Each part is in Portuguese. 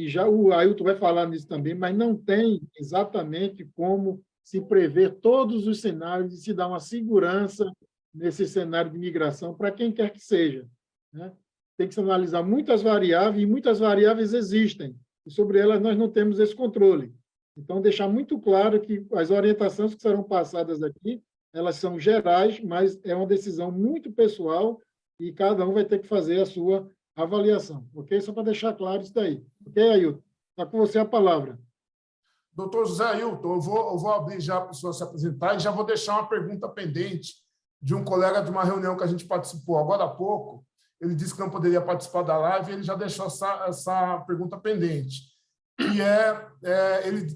e já o Ailton vai falar nisso também, mas não tem exatamente como se prever todos os cenários e se dar uma segurança nesse cenário de migração para quem quer que seja, né? Tem que se analisar muitas variáveis, e muitas variáveis existem, e sobre elas nós não temos esse controle. Então, deixar muito claro que as orientações que serão passadas aqui, elas são gerais, mas é uma decisão muito pessoal e cada um vai ter que fazer a sua avaliação, ok? Só para deixar claro isso daí. Ok, Ailton? Está com você a palavra. Doutor José Ailton, eu vou abrir já para o senhor se apresentar e já vou deixar uma pergunta pendente de um colega de uma reunião que a gente participou agora há pouco. Ele disse que não poderia participar da live e ele já deixou essa pergunta pendente. Que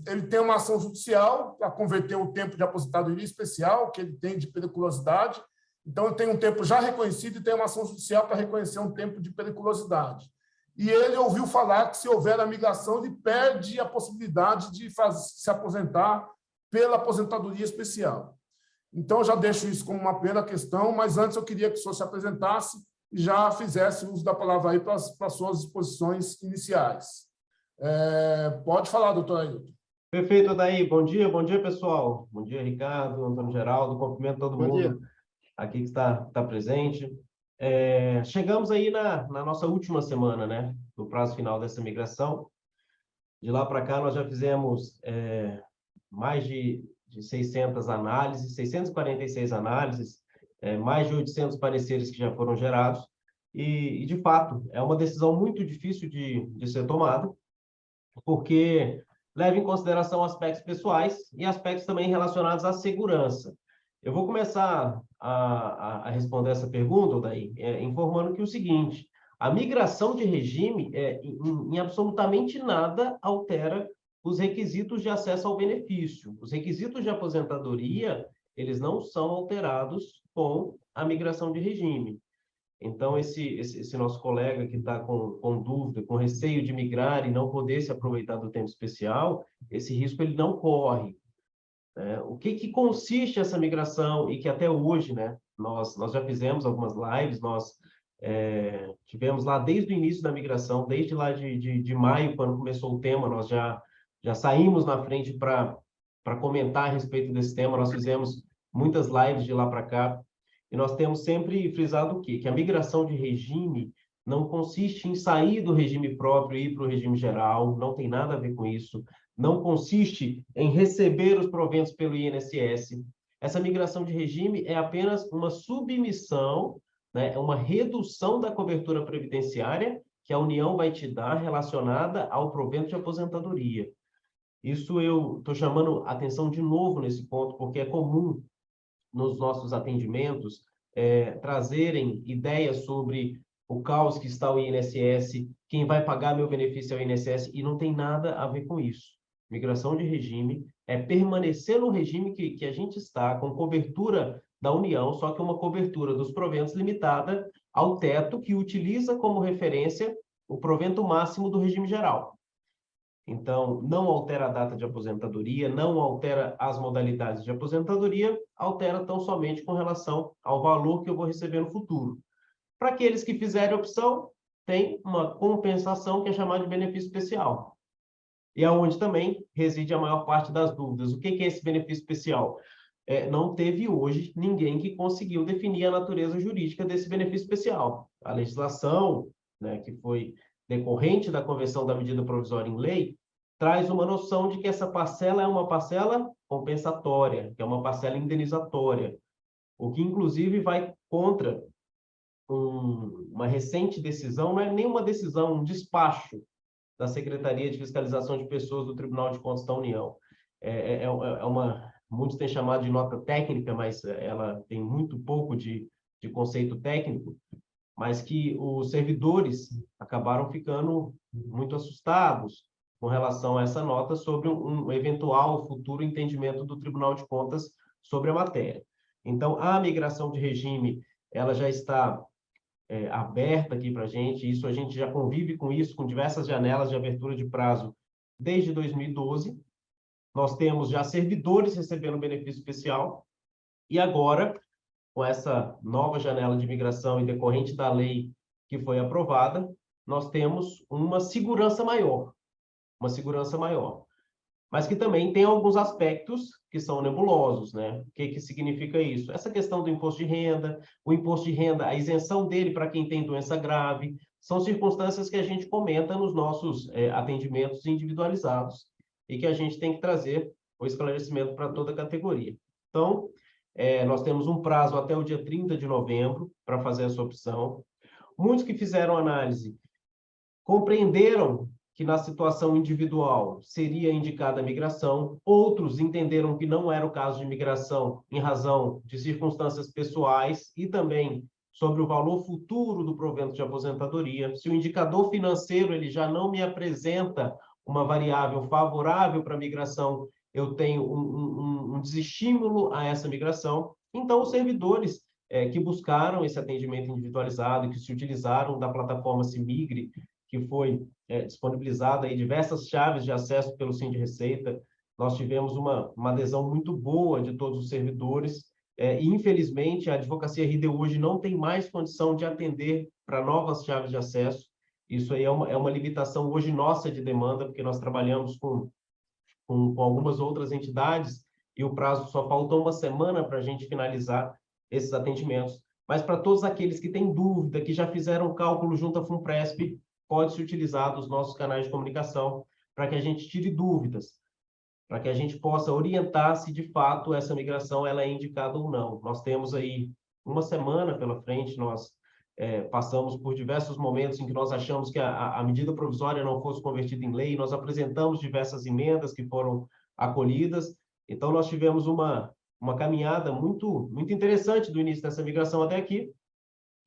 ele tem uma ação judicial para converter o tempo de aposentadoria especial que ele tem de periculosidade. Então, ele tem um tempo já reconhecido e tem uma ação judicial para reconhecer um tempo de periculosidade. E ele ouviu falar que, se houver a migração, ele perde a possibilidade de se aposentar pela aposentadoria especial. Então, eu já deixo isso como uma primeira questão, mas antes eu queria que o senhor se apresentasse e já fizesse uso da palavra aí para as suas exposições iniciais. Pode falar, doutor Ailton. Perfeito, Daí. Bom dia, pessoal. Bom dia, Ricardo, Antônio Geraldo. Cumprimento todo mundo aqui que está presente. Chegamos aí na nossa última semana, né, do prazo final dessa migração. De lá para cá, nós já fizemos mais de 600 análises, 646 análises, mais de 800 pareceres que já foram gerados. E, de fato, é uma decisão muito difícil de ser tomada, porque leva em consideração aspectos pessoais e aspectos também relacionados à segurança. Eu vou começar a responder essa pergunta, Daí, informando que o seguinte: a migração de regime, em absolutamente nada, altera os requisitos de acesso ao benefício. Os requisitos de aposentadoria, eles não são alterados com a migração de regime. Então, esse nosso colega que está com dúvida, com receio de migrar e não poder se aproveitar do tempo especial, esse risco ele não corre. O que consiste essa migração e que até hoje, né, nós já fizemos algumas lives, nós tivemos lá desde o início da migração, desde lá de maio, quando começou o tema, nós já saímos na frente para comentar a respeito desse tema, nós fizemos muitas lives de lá para cá, e nós temos sempre frisado o quê? Que a migração de regime não consiste em sair do regime próprio e ir para o regime geral, não tem nada a ver com isso, não consiste em receber os proventos pelo INSS. Essa migração de regime é apenas uma submissão, né, uma redução da cobertura previdenciária que a União vai te dar relacionada ao provento de aposentadoria. Isso eu estou chamando atenção de novo nesse ponto, porque é comum nos nossos atendimentos trazerem ideias sobre o caos que está o INSS, quem vai pagar meu benefício é o INSS, e não tem nada a ver com isso. Migração de regime é permanecer no regime que a gente está, com cobertura da União, só que uma cobertura dos proventos limitada ao teto que utiliza como referência o provento máximo do regime geral. Então, não altera a data de aposentadoria, não altera as modalidades de aposentadoria, altera tão somente com relação ao valor que eu vou receber no futuro. Para aqueles que fizerem opção, tem uma compensação que é chamada de benefício especial. E é onde também reside a maior parte das dúvidas. O que é esse benefício especial? Não teve hoje ninguém que conseguiu definir a natureza jurídica desse benefício especial. A legislação, né, que foi decorrente da conversão da medida provisória em lei, traz uma noção de que essa parcela é uma parcela compensatória, que é uma parcela indenizatória, o que, inclusive, vai contra uma recente decisão, não é nenhuma decisão, um despacho da Secretaria de Fiscalização de Pessoas do Tribunal de Contas da União. Muitos têm chamado de nota técnica, mas ela tem muito pouco de conceito técnico, mas que os servidores acabaram ficando muito assustados com relação a essa nota sobre um eventual futuro entendimento do Tribunal de Contas sobre a matéria. Então, a migração de regime, ela já está aberta aqui para a gente já convive com isso, com diversas janelas de abertura de prazo desde 2012. Nós temos já servidores recebendo benefício especial, e agora, com essa nova janela de migração e decorrente da lei que foi aprovada, nós temos uma segurança maior. uma segurança maior. Mas que também tem alguns aspectos que são nebulosos, né? O que significa isso? Essa questão do imposto de renda, o imposto de renda, a isenção dele para quem tem doença grave, são circunstâncias que a gente comenta nos nossos atendimentos individualizados e que a gente tem que trazer o esclarecimento para toda a categoria. Então, nós temos um prazo até o dia 30 de novembro para fazer essa opção. Muitos que fizeram análise compreenderam que na situação individual seria indicada a migração, outros entenderam que não era o caso de migração em razão de circunstâncias pessoais e também sobre o valor futuro do provento de aposentadoria. Se o indicador financeiro ele já não me apresenta uma variável favorável para a migração, eu tenho um desestímulo a essa migração. Então, os servidores que buscaram esse atendimento individualizado e que se utilizaram da plataforma Simigre, que foi disponibilizada aí diversas chaves de acesso pelo Sim de Receita. Nós tivemos uma adesão muito boa de todos os servidores e, infelizmente, a Advocacia RD hoje não tem mais condição de atender para novas chaves de acesso. Isso aí é uma limitação hoje nossa de demanda, porque nós trabalhamos com algumas outras entidades e o prazo só faltou uma semana para a gente finalizar esses atendimentos. Mas para todos aqueles que têm dúvida, que já fizeram cálculo junto à Funpresp, pode-se utilizar dos nossos canais de comunicação para que a gente tire dúvidas, para que a gente possa orientar se de fato essa migração ela é indicada ou não. Nós temos aí uma semana pela frente, nós passamos por diversos momentos em que nós achamos que a medida provisória não fosse convertida em lei, nós apresentamos diversas emendas que foram acolhidas, então nós tivemos uma caminhada muito interessante do início dessa migração até aqui,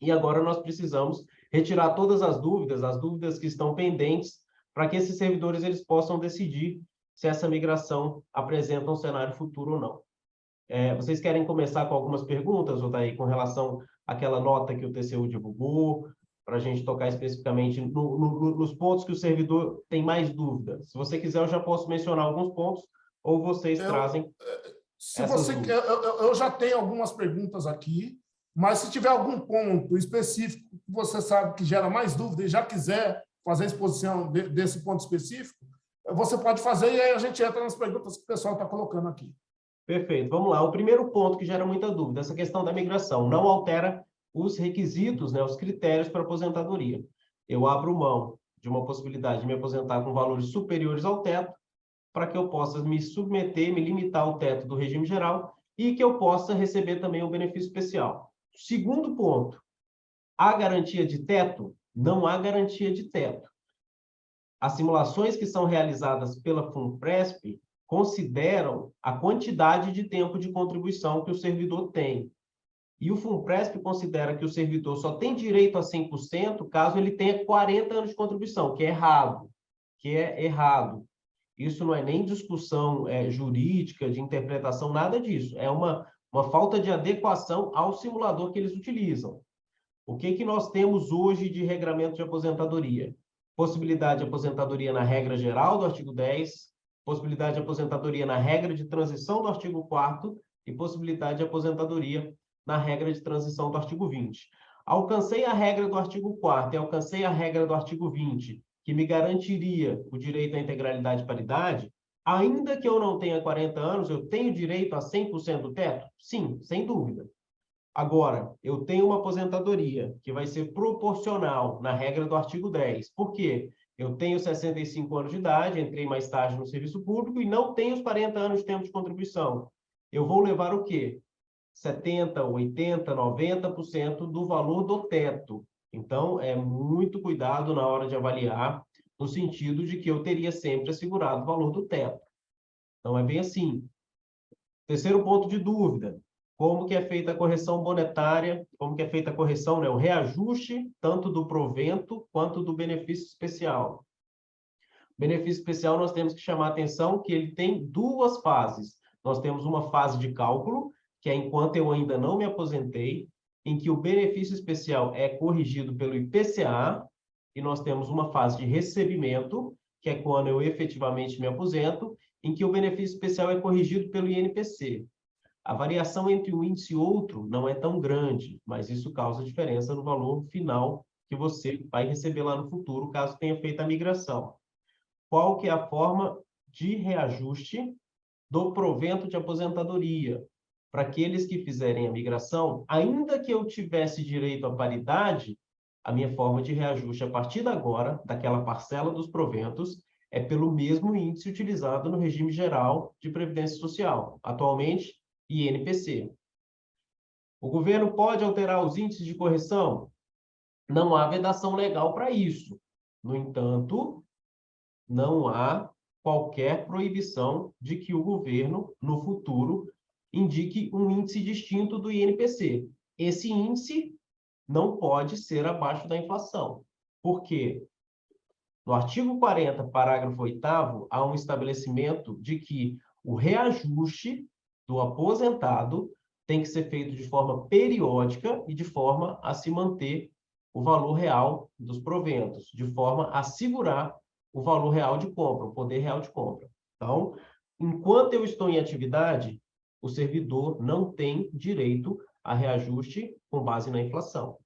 e agora nós precisamos retirar todas as dúvidas que estão pendentes, para que esses servidores eles possam decidir se essa migração apresenta um cenário futuro ou não. Vocês querem começar com algumas perguntas, Odair, com relação àquela nota que o TCU divulgou, para a gente tocar especificamente nos pontos que o servidor tem mais dúvida? Se você quiser, eu já posso mencionar alguns pontos, ou vocês trazem se você quer, eu já tenho algumas perguntas aqui, mas se tiver algum ponto específico que você sabe que gera mais dúvida e já quiser fazer a exposição desse ponto específico, você pode fazer e aí a gente entra nas perguntas que o pessoal está colocando aqui. Perfeito, vamos lá. O primeiro ponto que gera muita dúvida, essa questão da migração, não altera os requisitos, né, os critérios para aposentadoria. Eu abro mão de uma possibilidade de me aposentar com valores superiores ao teto, para que eu possa me submeter, me limitar ao teto do regime geral e que eu possa receber também um benefício especial. Segundo ponto, há garantia de teto? Não há garantia de teto. As simulações que são realizadas pela Funpresp consideram a quantidade de tempo de contribuição que o servidor tem. E o Funpresp considera que o servidor só tem direito a 100% caso ele tenha 40 anos de contribuição, que é errado. Isso não é nem discussão jurídica, de interpretação, nada disso. É uma falta de adequação ao simulador que eles utilizam. O que nós temos hoje de regramento de aposentadoria? Possibilidade de aposentadoria na regra geral do artigo 10, possibilidade de aposentadoria na regra de transição do artigo 4º e possibilidade de aposentadoria na regra de transição do artigo 20. Alcancei a regra do artigo 4º e alcancei a regra do artigo 20, que me garantiria o direito à integralidade e paridade, ainda que eu não tenha 40 anos, eu tenho direito a 100% do teto? Sim, sem dúvida. Agora, eu tenho uma aposentadoria que vai ser proporcional na regra do artigo 10. Por quê? Eu tenho 65 anos de idade, entrei mais tarde no serviço público e não tenho os 40 anos de tempo de contribuição. Eu vou levar o quê? 70%, 80%, 90% do valor do teto. Então, é muito cuidado na hora de avaliar, no sentido de que eu teria sempre assegurado o valor do teto. Não é bem assim. Terceiro ponto de dúvida. Como que é feita a correção monetária, como que é feita a correção, né, o reajuste, tanto do provento quanto do benefício especial. Benefício especial, nós temos que chamar a atenção que ele tem duas fases. Nós temos uma fase de cálculo, que é enquanto eu ainda não me aposentei, em que o benefício especial é corrigido pelo IPCA, e nós temos uma fase de recebimento, que é quando eu efetivamente me aposento, em que o benefício especial é corrigido pelo INPC. A variação entre um índice e outro não é tão grande, mas isso causa diferença no valor final que você vai receber lá no futuro, caso tenha feito a migração. qual que é a forma de reajuste do provento de aposentadoria. Para aqueles que fizerem a migração, ainda que eu tivesse direito à paridade, a minha forma de reajuste a partir de agora, daquela parcela dos proventos, é pelo mesmo índice utilizado no regime geral de Previdência Social, atualmente INPC. O governo pode alterar os índices de correção? Não há vedação legal para isso. No entanto, não há qualquer proibição de que o governo, no futuro, indique um índice distinto do INPC. Esse índice não pode ser abaixo da inflação. Por quê? No artigo 40, parágrafo 8º, há um estabelecimento de que o reajuste do aposentado tem que ser feito de forma periódica e de forma a se manter o valor real dos proventos, de forma a assegurar o valor real de compra, o poder real de compra. Então, enquanto eu estou em atividade, o servidor não tem direito a reajuste com base na inflação.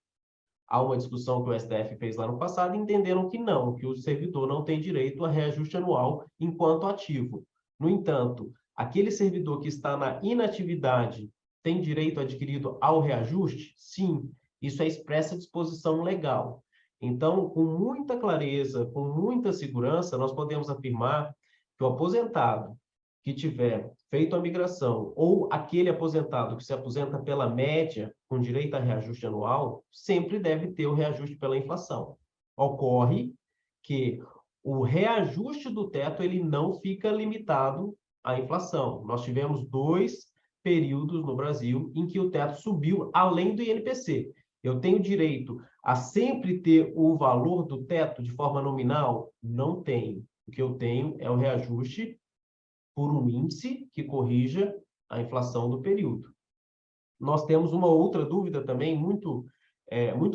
Há uma discussão que o STF fez lá no passado e entenderam que não, que o servidor não tem direito a reajuste anual enquanto ativo. No entanto, aquele servidor que está na inatividade tem direito adquirido ao reajuste? Sim, isso é expressa disposição legal. Então, com muita clareza, com muita segurança, nós podemos afirmar que o aposentado que tiver feito a migração ou aquele aposentado que se aposenta pela média com direito a reajuste anual, sempre deve ter o reajuste pela inflação. Ocorre que o reajuste do teto ele não fica limitado à inflação. Nós tivemos 2 períodos no Brasil em que o teto subiu além do INPC. Eu tenho direito a sempre ter o valor do teto de forma nominal? Não tenho. O que eu tenho é o reajuste por um índice que corrija a inflação do período. Nós temos uma outra dúvida também muito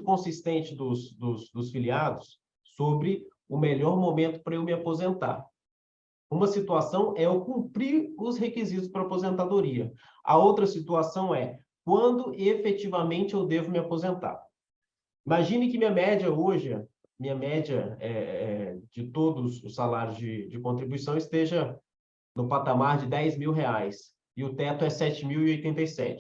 consistente dos filiados sobre o melhor momento para eu me aposentar. Uma situação é eu cumprir os requisitos para aposentadoria. A outra situação é quando efetivamente eu devo me aposentar. Imagine que minha média hoje, de todos os salários de contribuição esteja no patamar de R$10.000 e o teto é 7.087.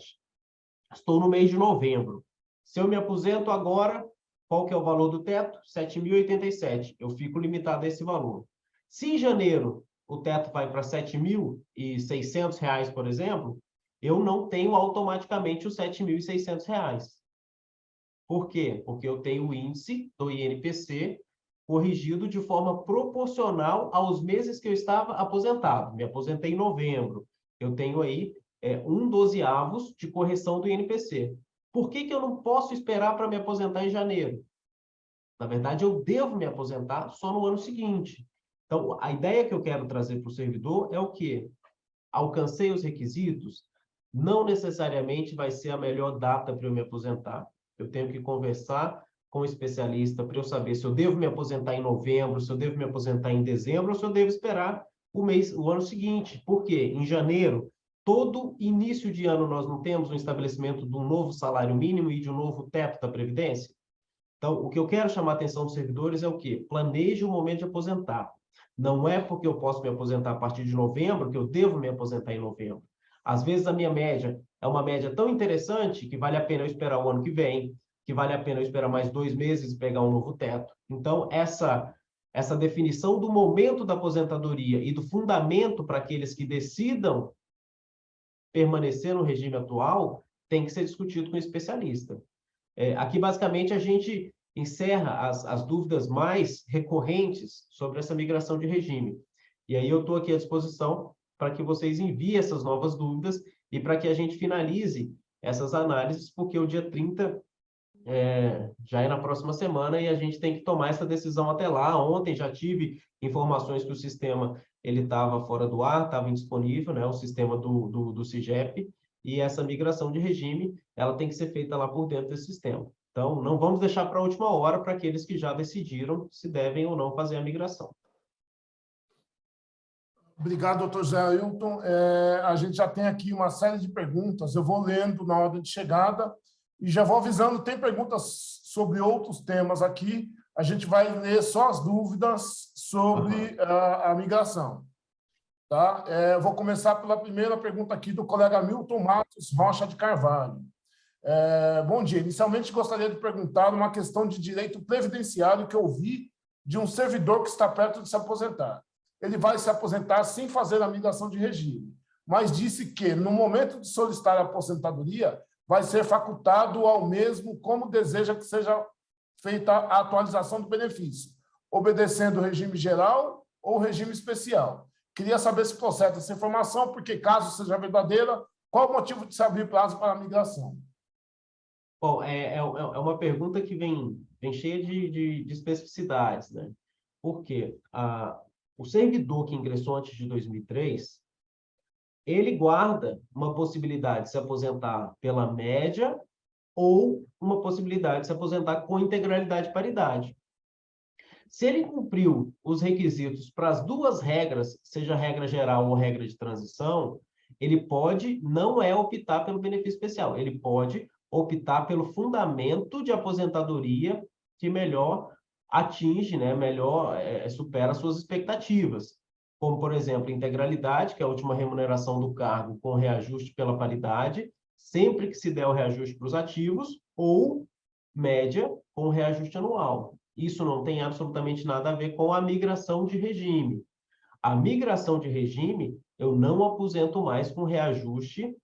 Estou no mês de novembro. Se eu me aposento agora, qual que é o valor do teto? 7.087. Eu fico limitado a esse valor. Se em janeiro o teto vai para R$7.600, por exemplo, eu não tenho automaticamente os R$7.600. Por quê? Porque eu tenho o índice do INPC corrigido de forma proporcional aos meses que eu estava aposentado. Me aposentei em novembro. Eu tenho aí 1/12 de correção do INPC. Por que eu não posso esperar para me aposentar em janeiro? Na verdade, eu devo me aposentar só no ano seguinte. Então, a ideia que eu quero trazer para o servidor é o quê? Alcancei os requisitos? Não necessariamente vai ser a melhor data para eu me aposentar. Eu tenho que conversar com o especialista para eu saber se eu devo me aposentar em novembro, se eu devo me aposentar em dezembro, ou se eu devo esperar o ano seguinte. Por quê? Em janeiro, todo início de ano, nós não temos um estabelecimento de um novo salário mínimo e de um novo teto da Previdência? Então, o que eu quero chamar a atenção dos servidores é o quê? Planeje o momento de aposentar. Não é porque eu posso me aposentar a partir de novembro que eu devo me aposentar em novembro. Às vezes, a minha média é uma média tão interessante que vale a pena eu esperar o ano que vem, que vale a pena eu esperar mais 2 meses e pegar um novo teto. Então, essa definição do momento da aposentadoria e do fundamento para aqueles que decidam permanecer no regime atual tem que ser discutido com o especialista. Aqui, basicamente, a gente encerra as dúvidas mais recorrentes sobre essa migração de regime. E aí eu estou aqui à disposição para que vocês enviem essas novas dúvidas e para que a gente finalize essas análises, porque o dia 30 já é na próxima semana e a gente tem que tomar essa decisão até lá. Ontem já tive informações que o sistema estava fora do ar, estava indisponível, né, o sistema do CIGEP, e essa migração de regime ela tem que ser feita lá por dentro desse sistema. Então, não vamos deixar para a última hora para aqueles que já decidiram se devem ou não fazer a migração. Obrigado, doutor Zé Ailton. A gente já tem aqui uma série de perguntas, eu vou lendo na ordem de chegada e já vou avisando, tem perguntas sobre outros temas aqui, a gente vai ler só as dúvidas sobre a migração. Tá? Eu vou começar pela primeira pergunta aqui do colega Milton Matos Rocha de Carvalho. Bom dia. Inicialmente, gostaria de perguntar uma questão de direito previdenciário que eu vi de um servidor que está perto de se aposentar. Ele vai se aposentar sem fazer a migração de regime, mas disse que, no momento de solicitar a aposentadoria, vai ser facultado ao mesmo como deseja que seja feita a atualização do benefício, obedecendo o regime geral ou regime especial. Queria saber se procede essa informação, porque, caso seja verdadeira, qual o motivo de se abrir prazo para a migração? Bom, é uma pergunta que vem cheia de especificidades, né? Porque o servidor que ingressou antes de 2003, ele guarda uma possibilidade de se aposentar pela média ou uma possibilidade de se aposentar com integralidade e paridade. Se ele cumpriu os requisitos para as duas regras, seja regra geral ou regra de transição, ele pode, não optar pelo benefício especial, ele pode optar pelo fundamento de aposentadoria que melhor atinge, né, melhor supera as suas expectativas. Como, por exemplo, integralidade, que é a última remuneração do cargo com reajuste pela paridade, sempre que se der o reajuste para os ativos, ou média com reajuste anual. Isso não tem absolutamente nada a ver com a migração de regime. A migração de regime, eu não aposento mais com reajuste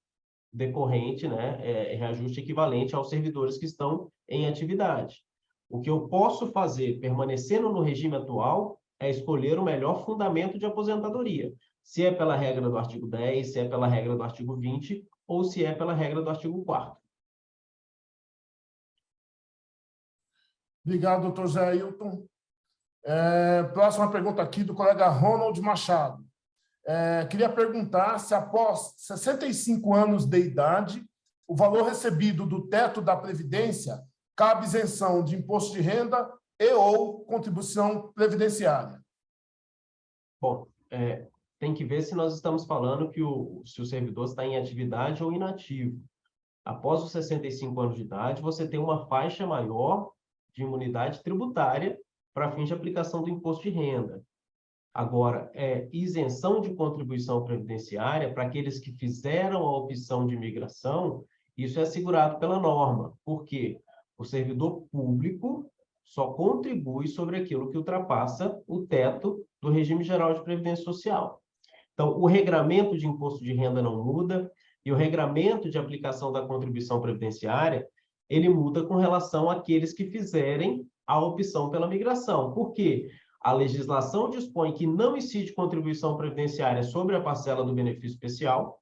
decorrente, né, reajuste equivalente aos servidores que estão em atividade. O que eu posso fazer, permanecendo no regime atual, é escolher o melhor fundamento de aposentadoria. Se é pela regra do artigo 10, se é pela regra do artigo 20, ou se é pela regra do artigo 4º. Obrigado, doutor Zé Ailton. Próxima pergunta aqui do colega Ronald Machado. Queria perguntar se, após 65 anos de idade, o valor recebido do teto da Previdência cabe isenção de imposto de renda e ou contribuição previdenciária. Bom, tem que ver se nós estamos falando que se o servidor está em atividade ou inativo. Após os 65 anos de idade, você tem uma faixa maior de imunidade tributária para fins de aplicação do imposto de renda. Agora, isenção de contribuição previdenciária para aqueles que fizeram a opção de migração, isso é assegurado pela norma. Por quê? O servidor público só contribui sobre aquilo que ultrapassa o teto do regime geral de previdência social. Então, o regramento de imposto de renda não muda e o regramento de aplicação da contribuição previdenciária, ele muda com relação àqueles que fizerem a opção pela migração. Por quê? A legislação dispõe que não incide contribuição previdenciária sobre a parcela do benefício especial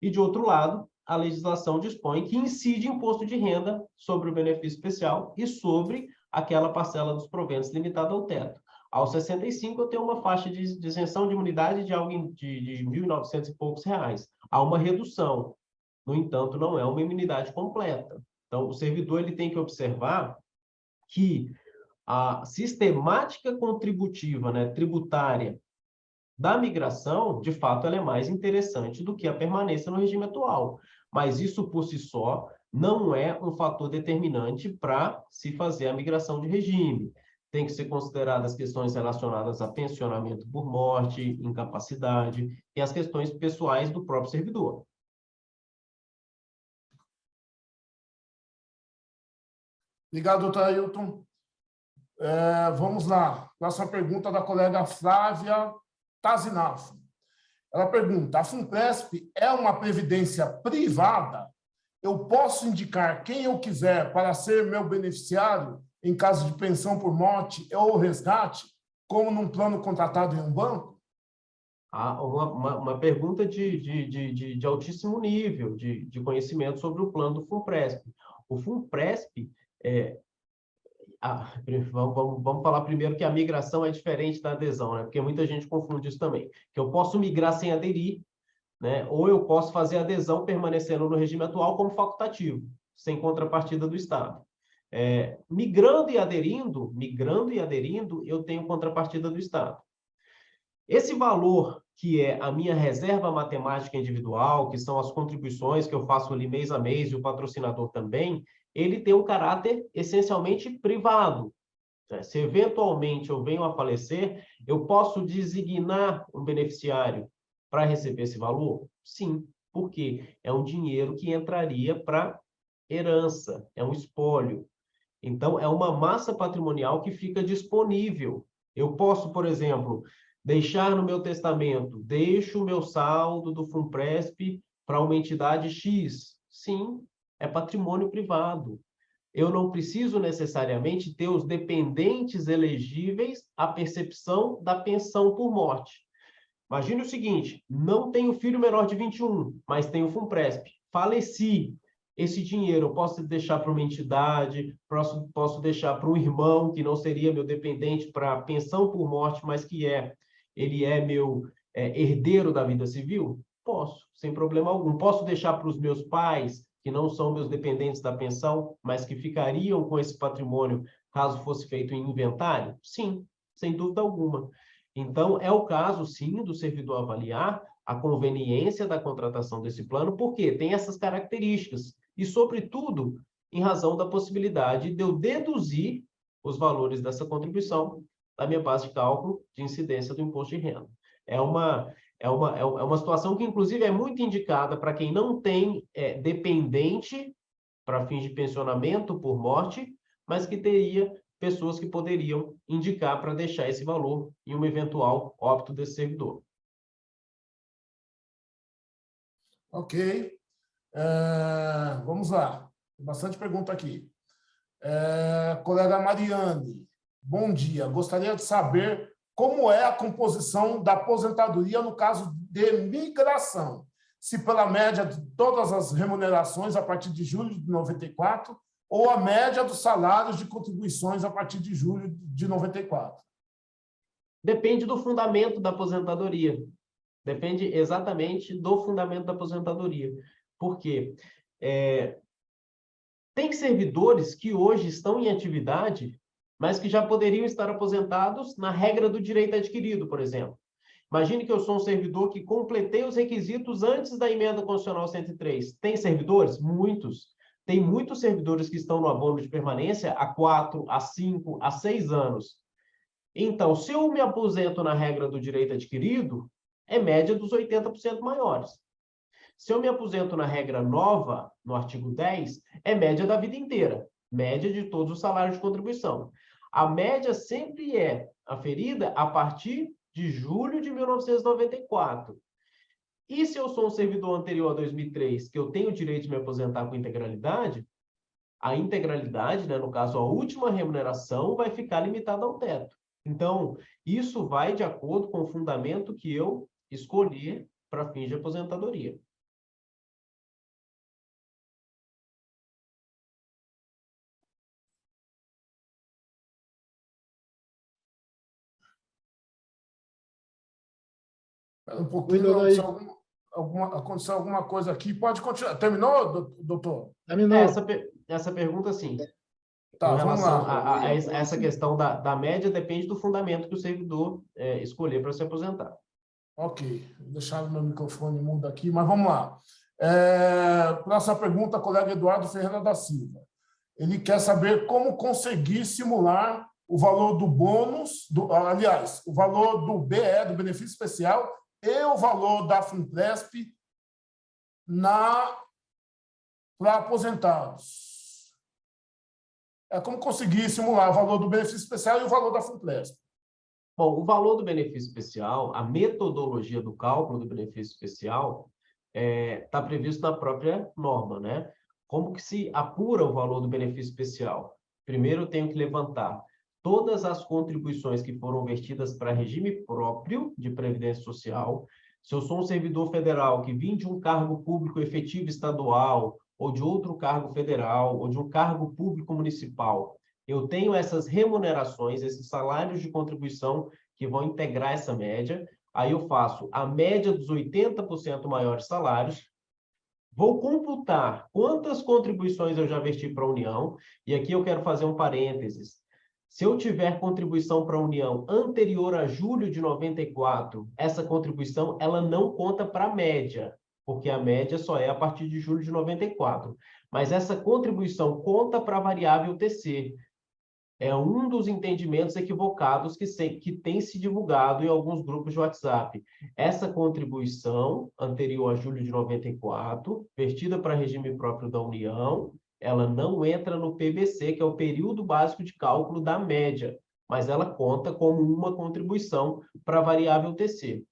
e, de outro lado, a legislação dispõe que incide imposto de renda sobre o benefício especial e sobre aquela parcela dos proventos limitada ao teto. Aos 65, eu tenho uma faixa de isenção de imunidade de algo de 1.900 e poucos reais. Há uma redução. No entanto, não é uma imunidade completa. Então, o servidor ele tem que observar que a sistemática contributiva, né, tributária da migração, de fato, ela é mais interessante do que a permanência no regime atual. Mas isso, por si só, não é um fator determinante para se fazer a migração de regime. Tem que ser consideradas as questões relacionadas a pensionamento por morte, incapacidade e as questões pessoais do próprio servidor. Obrigado, doutor Ailton. Vamos lá. Próxima pergunta da colega Flávia Tazinafo. Ela pergunta: a FUNPRESP é uma previdência privada? Eu posso indicar quem eu quiser para ser meu beneficiário em caso de pensão por morte ou resgate, como num plano contratado em um banco? Uma pergunta de altíssimo nível de conhecimento sobre o plano do FUNPRESP. O FUNPRESP vamos falar primeiro que a migração é diferente da adesão, né? Porque muita gente confunde isso também. Que eu posso migrar sem aderir, né? Ou eu posso fazer adesão permanecendo no regime atual como facultativo, sem contrapartida do Estado. Migrando e aderindo, eu tenho contrapartida do Estado. Esse valor, que é a minha reserva matemática individual, que são as contribuições que eu faço ali mês a mês, e o patrocinador também, ele tem um caráter essencialmente privado. né? Se eventualmente eu venho a falecer, eu posso designar um beneficiário para receber esse valor? Sim, porque é um dinheiro que entraria para herança, é um espólio. Então, é uma massa patrimonial que fica disponível. Eu posso, por exemplo, deixar no meu testamento, deixo o meu saldo do Funpresp para uma entidade X. Sim, é patrimônio privado. Eu não preciso necessariamente ter os dependentes elegíveis à percepção da pensão por morte. Imagine o seguinte, não tenho filho menor de 21, mas tenho Funpresp. Faleci. Esse dinheiro eu posso deixar para uma entidade, posso deixar para um irmão que não seria meu dependente para pensão por morte, mas ele é meu herdeiro da vida civil? Posso, sem problema algum. Posso deixar para os meus pais, que não são meus dependentes da pensão, mas que ficariam com esse patrimônio caso fosse feito em inventário? Sim, sem dúvida alguma. Então, é o caso, sim, do servidor avaliar a conveniência da contratação desse plano, porque tem essas características. E, sobretudo, em razão da possibilidade de eu deduzir os valores dessa contribuição da minha base de cálculo de incidência do imposto de renda. É uma situação que, inclusive, é muito indicada para quem não tem dependente para fins de pensionamento por morte, mas que teria pessoas que poderiam indicar para deixar esse valor em um eventual óbito desse servidor. Ok. Vamos lá. Tem bastante pergunta aqui. Colega Mariane, bom dia. Gostaria de saber como é a composição da aposentadoria no caso de migração. Se pela média de todas as remunerações a partir de julho de 94 ou a média dos salários de contribuições a partir de julho de 94. Depende do fundamento da aposentadoria. Depende exatamente do fundamento da aposentadoria. Por quê? Tem servidores que hoje estão em atividade, mas que já poderiam estar aposentados na regra do direito adquirido, por exemplo. Imagine que eu sou um servidor que completei os requisitos antes da emenda constitucional 103. Tem servidores? Muitos. Tem muitos servidores que estão no abono de permanência há 4, há 5, há 6 anos. Então, se eu me aposento na regra do direito adquirido, é média dos 80% maiores. Se eu me aposento na regra nova, no artigo 10, é média da vida inteira, média de todos os salários de contribuição. A média sempre é aferida a partir de julho de 1994. E se eu sou um servidor anterior a 2003, que eu tenho o direito de me aposentar com integralidade, a integralidade, né, no caso, a última remuneração, vai ficar limitada ao teto. Então, isso vai de acordo com o fundamento que eu escolher para fins de aposentadoria. Um pouquinho, aconteceu alguma coisa aqui. Pode continuar. Terminou, doutor? Terminou. Essa pergunta, sim. Tá, em relação vamos lá. a essa questão da média, depende do fundamento que o servidor escolher para se aposentar. Ok. Vou deixar o meu microfone mudo aqui, mas vamos lá. Próxima pergunta, colega Eduardo Ferreira da Silva. Ele quer saber como conseguir simular o valor do bônus, aliás, o valor do BE, do benefício especial, e o valor da Funpresp para aposentados. Como conseguir simular o valor do benefício especial e o valor da Funpresp? Bom, o valor do benefício especial, a metodologia do cálculo do benefício especial está previsto na própria norma, né? Como que se apura o valor do benefício especial? Primeiro, eu tenho que levantar todas as contribuições que foram vertidas para regime próprio de previdência social. Se eu sou um servidor federal que vim de um cargo público efetivo estadual, ou de outro cargo federal, ou de um cargo público municipal, eu tenho essas remunerações, esses salários de contribuição que vão integrar essa média. Aí eu faço a média dos 80% maiores salários, vou computar quantas contribuições eu já verti para a União, e aqui eu quero fazer um parênteses. Se eu tiver contribuição para a União anterior a julho de 94, essa contribuição ela não conta para a média, porque a média só é a partir de julho de 94. Mas essa contribuição conta para a variável TC. é um dos entendimentos equivocados que tem se divulgado em alguns grupos de WhatsApp. Essa contribuição, anterior a julho de 94, vertida para regime próprio da União, ela não entra no PBC, que é o período básico de cálculo da média, mas ela conta como uma contribuição para a variável TC.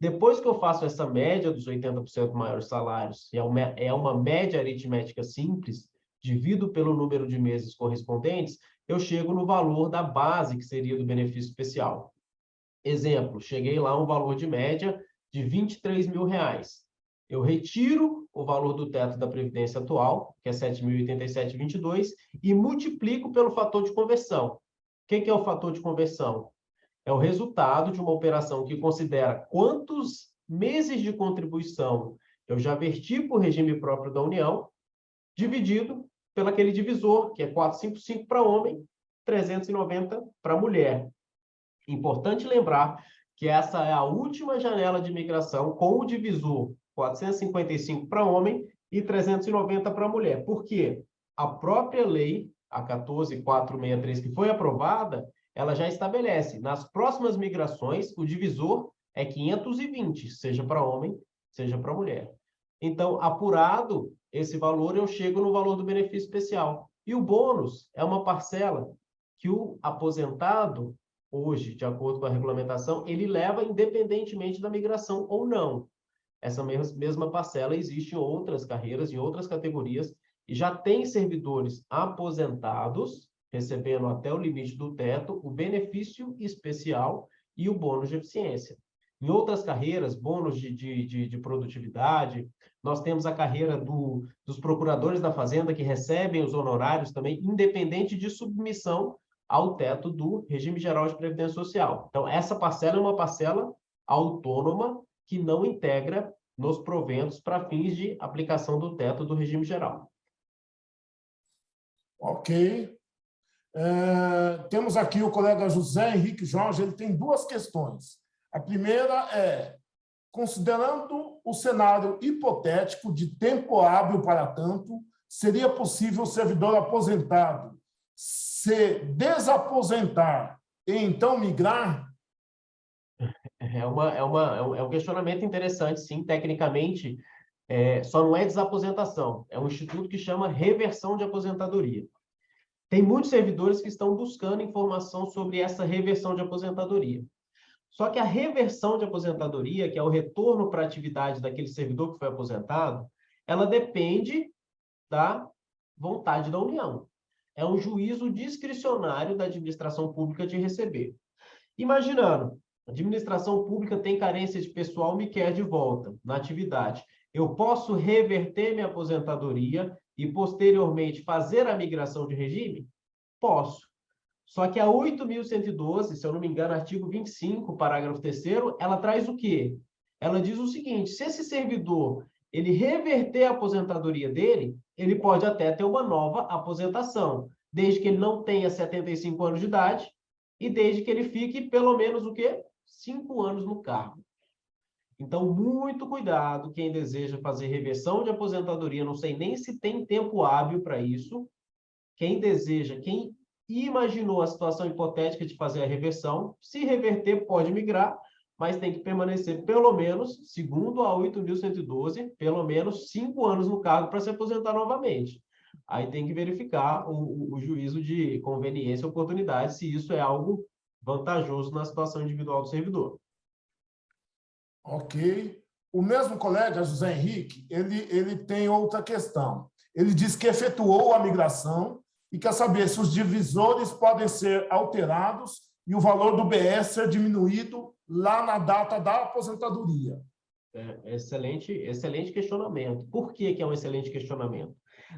Depois que eu faço essa média dos 80% maiores salários, é uma média aritmética simples, divido pelo número de meses correspondentes, eu chego no valor da base, que seria do benefício especial. Exemplo, cheguei lá um valor de média de R$23 mil. Eu retiro o valor do teto da Previdência atual, que é R$ 7.087,22, e multiplico pelo fator de conversão. O que é o fator de conversão? É o resultado de uma operação que considera quantos meses de contribuição eu já verti para o regime próprio da União, dividido pelo aquele divisor, que é 455 para homem, 390 para mulher. Importante lembrar que essa é a última janela de migração com o divisor 455 para homem e 390 para mulher. Por quê? A própria lei, a 14.463, que foi aprovada, ela já estabelece, nas próximas migrações, o divisor é 520, seja para homem, seja para mulher. Então, apurado esse valor, eu chego no valor do benefício especial. E o bônus é uma parcela que o aposentado, hoje, de acordo com a regulamentação, ele leva independentemente da migração ou não. Essa mesma parcela existe em outras carreiras, em outras categorias, e já tem servidores aposentados, recebendo até o limite do teto, o benefício especial e o bônus de eficiência. Em outras carreiras, bônus de produtividade, nós temos a carreira dos procuradores da Fazenda, que recebem os honorários também, independente de submissão ao teto do Regime Geral de Previdência Social. Então, essa parcela é uma parcela autônoma que não integra nos proventos para fins de aplicação do teto do regime geral. Ok. Temos aqui o colega José Henrique Jorge, ele tem duas questões. A primeira é, considerando o cenário hipotético de tempo hábil para tanto, seria possível o servidor aposentado se desaposentar e então migrar? É um questionamento interessante, sim, tecnicamente, só não é desaposentação, é um instituto que chama reversão de aposentadoria. Tem muitos servidores que estão buscando informação sobre essa reversão de aposentadoria. Só que a reversão de aposentadoria, que é o retorno para a atividade daquele servidor que foi aposentado, ela depende da vontade da União. É um juízo discricionário da administração pública de receber. Imaginando, a administração pública tem carência de pessoal, me quer de volta na atividade. Eu posso reverter minha aposentadoria e, posteriormente, fazer a migração de regime? Posso. Só que a 8.112, se eu não me engano, artigo 25, parágrafo 3º, ela traz o quê? Ela diz o seguinte, se esse servidor ele reverter a aposentadoria dele, ele pode até ter uma nova aposentação, desde que ele não tenha 75 anos de idade e desde que ele fique pelo menos o quê? 5 anos no cargo. Então, muito cuidado, quem deseja fazer reversão de aposentadoria, não sei nem se tem tempo hábil para isso, quem deseja, quem imaginou a situação hipotética de fazer a reversão, se reverter, pode migrar, mas tem que permanecer pelo menos, segundo a 8.112, pelo menos 5 anos no cargo para se aposentar novamente. Aí tem que verificar o juízo de conveniência e oportunidade, se isso é algo vantajoso na situação individual do servidor. Ok. O mesmo colega, José Henrique, ele tem outra questão. Ele diz que efetuou a migração e quer saber se os divisores podem ser alterados e o valor do BS ser diminuído lá na data da aposentadoria. Excelente questionamento. Por que é um excelente questionamento?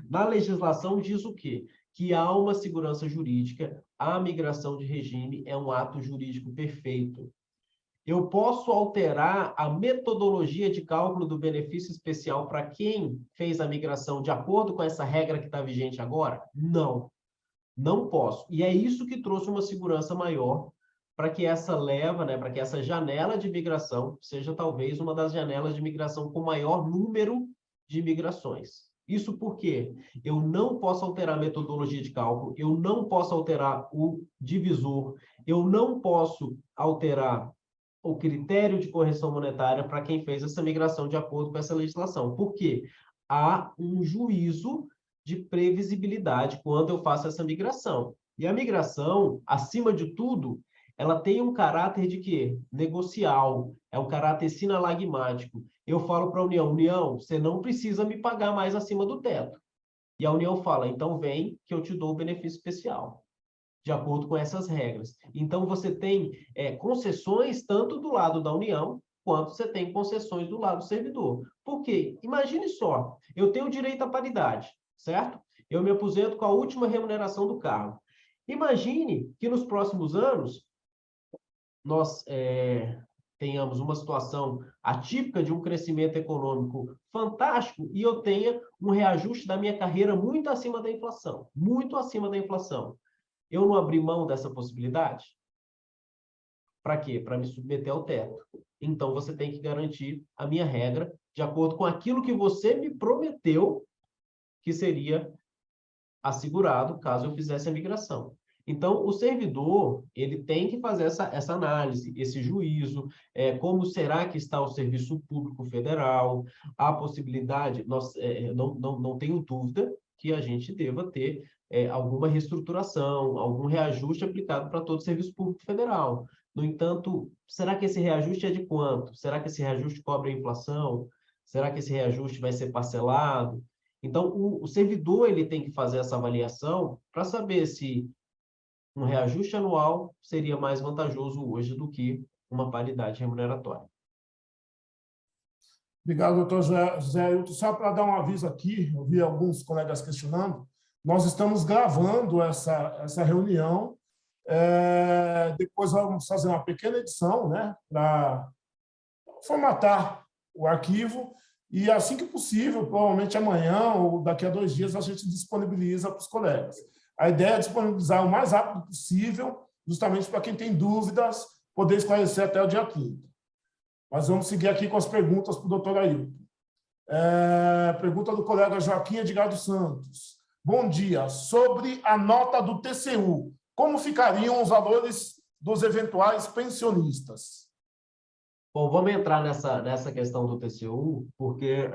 Na legislação diz o quê? Que há uma segurança jurídica, a migração de regime é um ato jurídico perfeito. Eu posso alterar a metodologia de cálculo do benefício especial para quem fez a migração de acordo com essa regra que está vigente agora? Não, não posso. E é isso que trouxe uma segurança maior para que essa leva, né, para que essa janela de migração seja talvez uma das janelas de migração com maior número de migrações. Isso porque eu não posso alterar a metodologia de cálculo, eu não posso alterar o divisor, eu não posso alterar o critério de correção monetária para quem fez essa migração de acordo com essa legislação. Por quê? Há um juízo de previsibilidade quando eu faço essa migração. E a migração, acima de tudo, ela tem um caráter de quê? Negocial, é um caráter sinalagmático. Eu falo para a União, União, você não precisa me pagar mais acima do teto. E a União fala, então vem que eu te dou o benefício especial, de acordo com essas regras. Então, você tem concessões tanto do lado da União, quanto você tem concessões do lado do servidor. Por quê? Imagine só, eu tenho direito à paridade, certo? Eu me aposento com a última remuneração do cargo. Imagine que nos próximos anos, nós tenhamos uma situação atípica de um crescimento econômico fantástico e eu tenha um reajuste da minha carreira muito acima da inflação. Muito acima da inflação. Eu não abri mão dessa possibilidade? Para quê? Para me submeter ao teto. Então, você tem que garantir a minha regra de acordo com aquilo que você me prometeu que seria assegurado caso eu fizesse a migração. Então, o servidor, ele tem que fazer essa análise, esse juízo, como será que está o serviço público federal, a possibilidade, não tenho dúvida que a gente deva ter alguma reestruturação, algum reajuste aplicado para todo o serviço público federal. No entanto, será que esse reajuste é de quanto? Será que esse reajuste cobre a inflação? Será que esse reajuste vai ser parcelado? Então, o servidor ele tem que fazer essa avaliação para saber se um reajuste anual seria mais vantajoso hoje do que uma paridade remuneratória. Obrigado, doutor José. Só para dar um aviso aqui, eu vi alguns colegas questionando, nós estamos gravando essa reunião, depois vamos fazer uma pequena edição, né, para formatar o arquivo, e assim que possível, provavelmente amanhã ou daqui a 2 dias, a gente disponibiliza para os colegas. A ideia é disponibilizar o mais rápido possível, justamente para quem tem dúvidas, poder esclarecer até o dia 30. Mas vamos seguir aqui com as perguntas para o doutor Ailton. Pergunta do colega Joaquim Edgar dos Santos. Bom dia. Sobre a nota do TCU, como ficariam os valores dos eventuais pensionistas? Bom, vamos entrar nessa questão do TCU, porque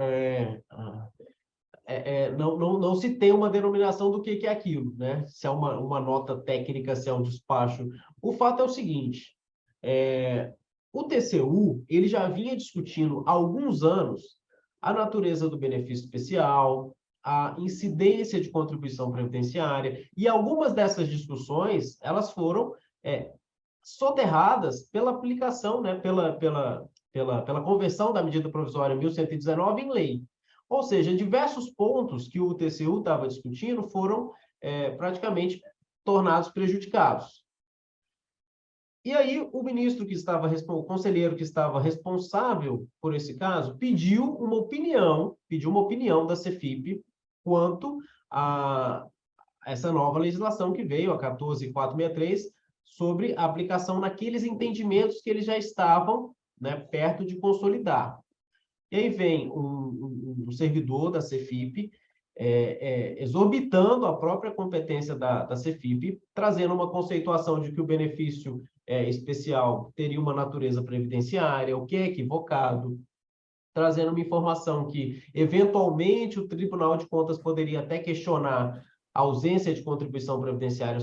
não se tem uma denominação do que é aquilo, né? Se é uma nota técnica, se é um despacho. O fato é o seguinte, o TCU ele já vinha discutindo há alguns anos a natureza do benefício especial, a incidência de contribuição previdenciária, e algumas dessas discussões elas foram soterradas pela aplicação, né, pela conversão da medida provisória 1119 em lei. Ou seja, diversos pontos que o TCU estava discutindo foram praticamente tornados prejudicados. E aí o ministro o conselheiro que estava responsável por esse caso pediu uma opinião da CEFIP quanto a essa nova legislação que veio, a 14.463, sobre a aplicação naqueles entendimentos que eles já estavam, né, perto de consolidar. E aí vem um servidor da CEFIP exorbitando a própria competência da CEFIP, trazendo uma conceituação de que o benefício especial teria uma natureza previdenciária, o que é equivocado, trazendo uma informação que, eventualmente, o Tribunal de Contas poderia até questionar a ausência de contribuição previdenciária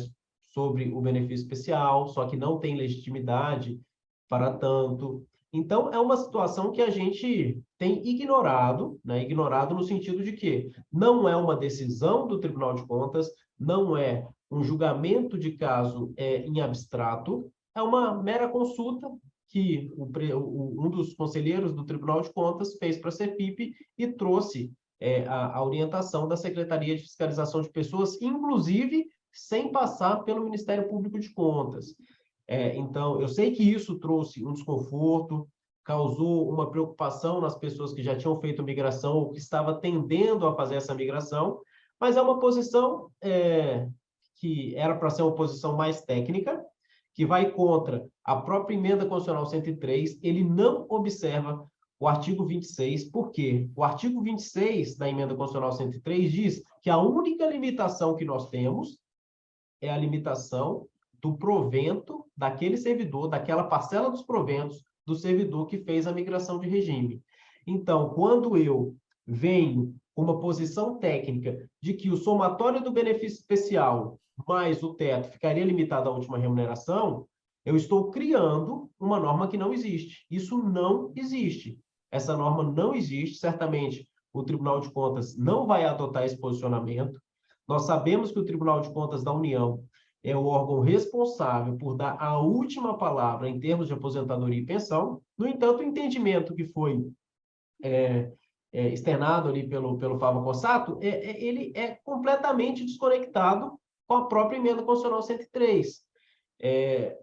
sobre o benefício especial, só que não tem legitimidade para tanto. Então, é uma situação que a gente tem ignorado, né? Ignorado no sentido de que não é uma decisão do Tribunal de Contas, não é um julgamento de caso em abstrato, é uma mera consulta que um dos conselheiros do Tribunal de Contas fez para a CEFIP e trouxe a orientação da Secretaria de Fiscalização de Pessoas, inclusive sem passar pelo Ministério Público de Contas. Então, eu sei que isso trouxe um desconforto, causou uma preocupação nas pessoas que já tinham feito migração ou que estavam tendendo a fazer essa migração, mas é uma posição que era para ser uma posição mais técnica, que vai contra a própria emenda constitucional 103, ele não observa o artigo 26. Por quê? O artigo 26 da Emenda Constitucional 103 diz que a única limitação que nós temos é a limitação do provento daquele servidor, daquela parcela dos proventos do servidor que fez a migração de regime. Então, quando eu venho com uma posição técnica de que o somatório do benefício especial mais o teto ficaria limitado à última remuneração, eu estou criando uma norma que não existe. Isso não existe. Essa norma não existe. Certamente, o Tribunal de Contas não vai adotar esse posicionamento. Nós sabemos que o Tribunal de Contas da União é o órgão responsável por dar a última palavra em termos de aposentadoria e pensão. No entanto, o entendimento que foi externado ali pelo Fábio Cossato, ele é completamente desconectado com a própria Emenda Constitucional 103.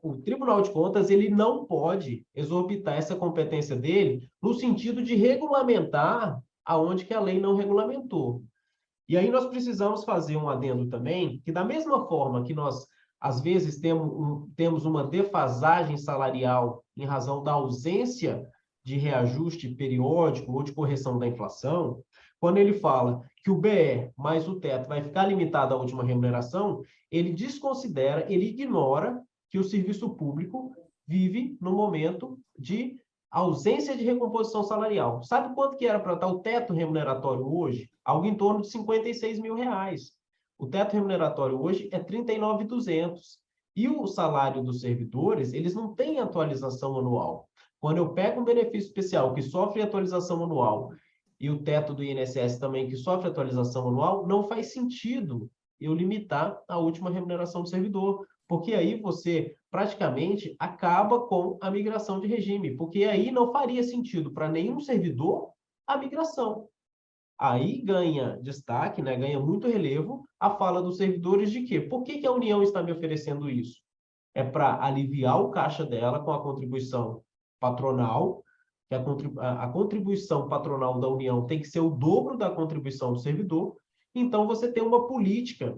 O Tribunal de Contas ele não pode exorbitar essa competência dele no sentido de regulamentar aonde que a lei não regulamentou. E aí nós precisamos fazer um adendo também, que da mesma forma que nós, às vezes, temos uma defasagem salarial em razão da ausência de reajuste periódico ou de correção da inflação, quando ele fala que o BE mais o teto vai ficar limitado à última remuneração, ele desconsidera, ele ignora que o serviço público vive no momento de ausência de recomposição salarial. Sabe quanto que era para estar o teto remuneratório hoje? Algo em torno de R$56 mil. O teto remuneratório hoje é R$39.200. E o salário dos servidores, eles não têm atualização anual. Quando eu pego um benefício especial que sofre atualização anual e o teto do INSS também que sofre atualização anual, não faz sentido eu limitar a última remuneração do servidor, porque aí você praticamente acaba com a migração de regime, porque aí não faria sentido para nenhum servidor a migração. Aí ganha destaque, né, ganha muito relevo a fala dos servidores de quê? Por que a União está me oferecendo isso? É para aliviar o caixa dela com a contribuição patronal, que a contribuição patronal da União tem que ser o dobro da contribuição do servidor. Então, você tem uma política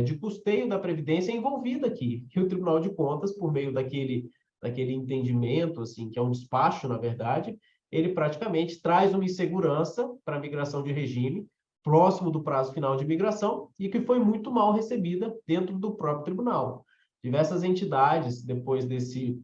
de custeio da Previdência envolvida aqui, que o Tribunal de Contas, por meio daquele entendimento, assim, que é um despacho, na verdade, ele praticamente traz uma insegurança para a migração de regime, próximo do prazo final de migração, e que foi muito mal recebida dentro do próprio tribunal. Diversas entidades, depois desse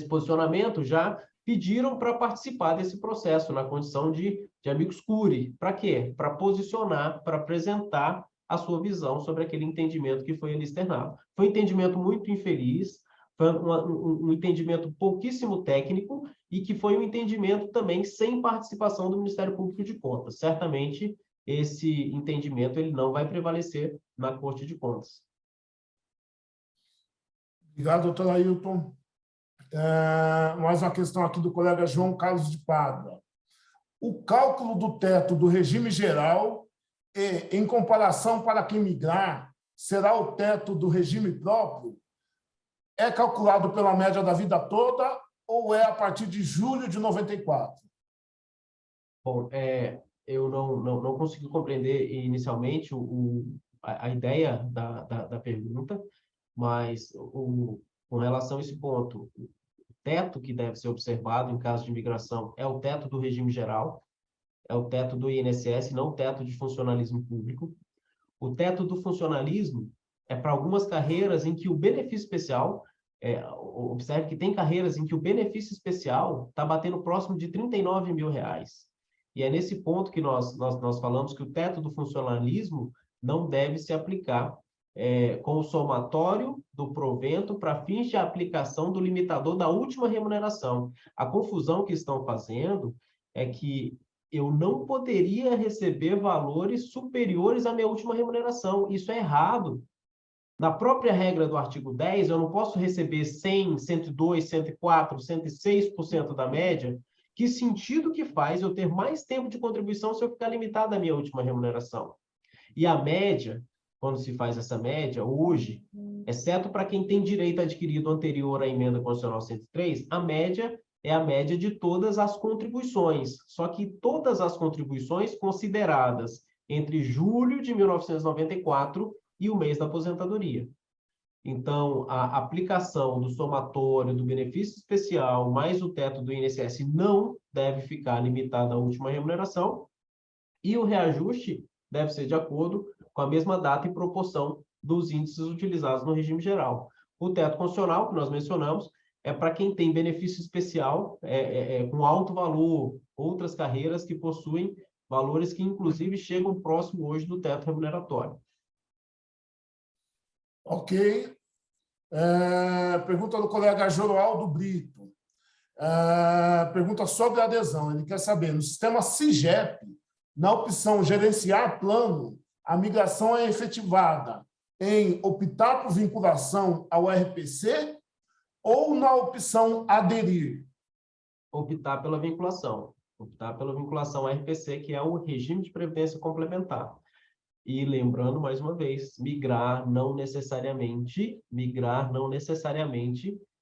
posicionamento, já pediram para participar desse processo, na condição de amicus curiae. Para quê? Para posicionar, para apresentar a sua visão sobre aquele entendimento que foi ali externado. Foi um entendimento muito infeliz, foi um entendimento pouquíssimo técnico e que foi um entendimento também sem participação do Ministério Público de Contas. Certamente, esse entendimento ele não vai prevalecer na Corte de Contas. Obrigado, doutor Ailton. Mais uma questão aqui do colega João Carlos de Pádua. O cálculo do teto do regime geral, em comparação para quem migrar, será o teto do regime próprio? É calculado pela média da vida toda ou é a partir de julho de 94? Bom, eu não consegui compreender inicialmente a ideia da pergunta, mas com relação a esse ponto, o teto que deve ser observado em caso de imigração é o teto do regime geral, é o teto do INSS, não o teto de funcionalismo público. O teto do funcionalismo é para algumas carreiras em que o benefício especial, observe que tem carreiras em que o benefício especial está batendo próximo de R$39 mil. E é nesse ponto que nós falamos que o teto do funcionalismo não deve se aplicar com o somatório do provento para fins de aplicação do limitador da última remuneração. A confusão que estão fazendo é que eu não poderia receber valores superiores à minha última remuneração. Isso é errado. Na própria regra do artigo 10, eu não posso receber 100, 102, 104, 106% da média. Que sentido que faz eu ter mais tempo de contribuição se eu ficar limitado à minha última remuneração? E a média, quando se faz essa média, hoje, exceto para quem tem direito adquirido anterior à Emenda Constitucional 103, a média é a média de todas as contribuições. Só que todas as contribuições consideradas entre julho de 1994 e o mês da aposentadoria. Então, a aplicação do somatório do benefício especial mais o teto do INSS não deve ficar limitada à última remuneração, e o reajuste deve ser de acordo com a mesma data e proporção dos índices utilizados no regime geral. O teto constitucional, que nós mencionamos, é para quem tem benefício especial com alto valor, outras carreiras que possuem valores que, inclusive, chegam próximo hoje do teto remuneratório. Ok. Pergunta do colega Joroaldo Brito. Pergunta sobre a adesão. Ele quer saber, no sistema SIGEP, na opção gerenciar plano, a migração é efetivada em optar por vinculação ao RPC ou na opção aderir? Optar pela vinculação. Optar pela vinculação ao RPC, que é o regime de previdência complementar. E lembrando, mais uma vez, migrar não necessariamente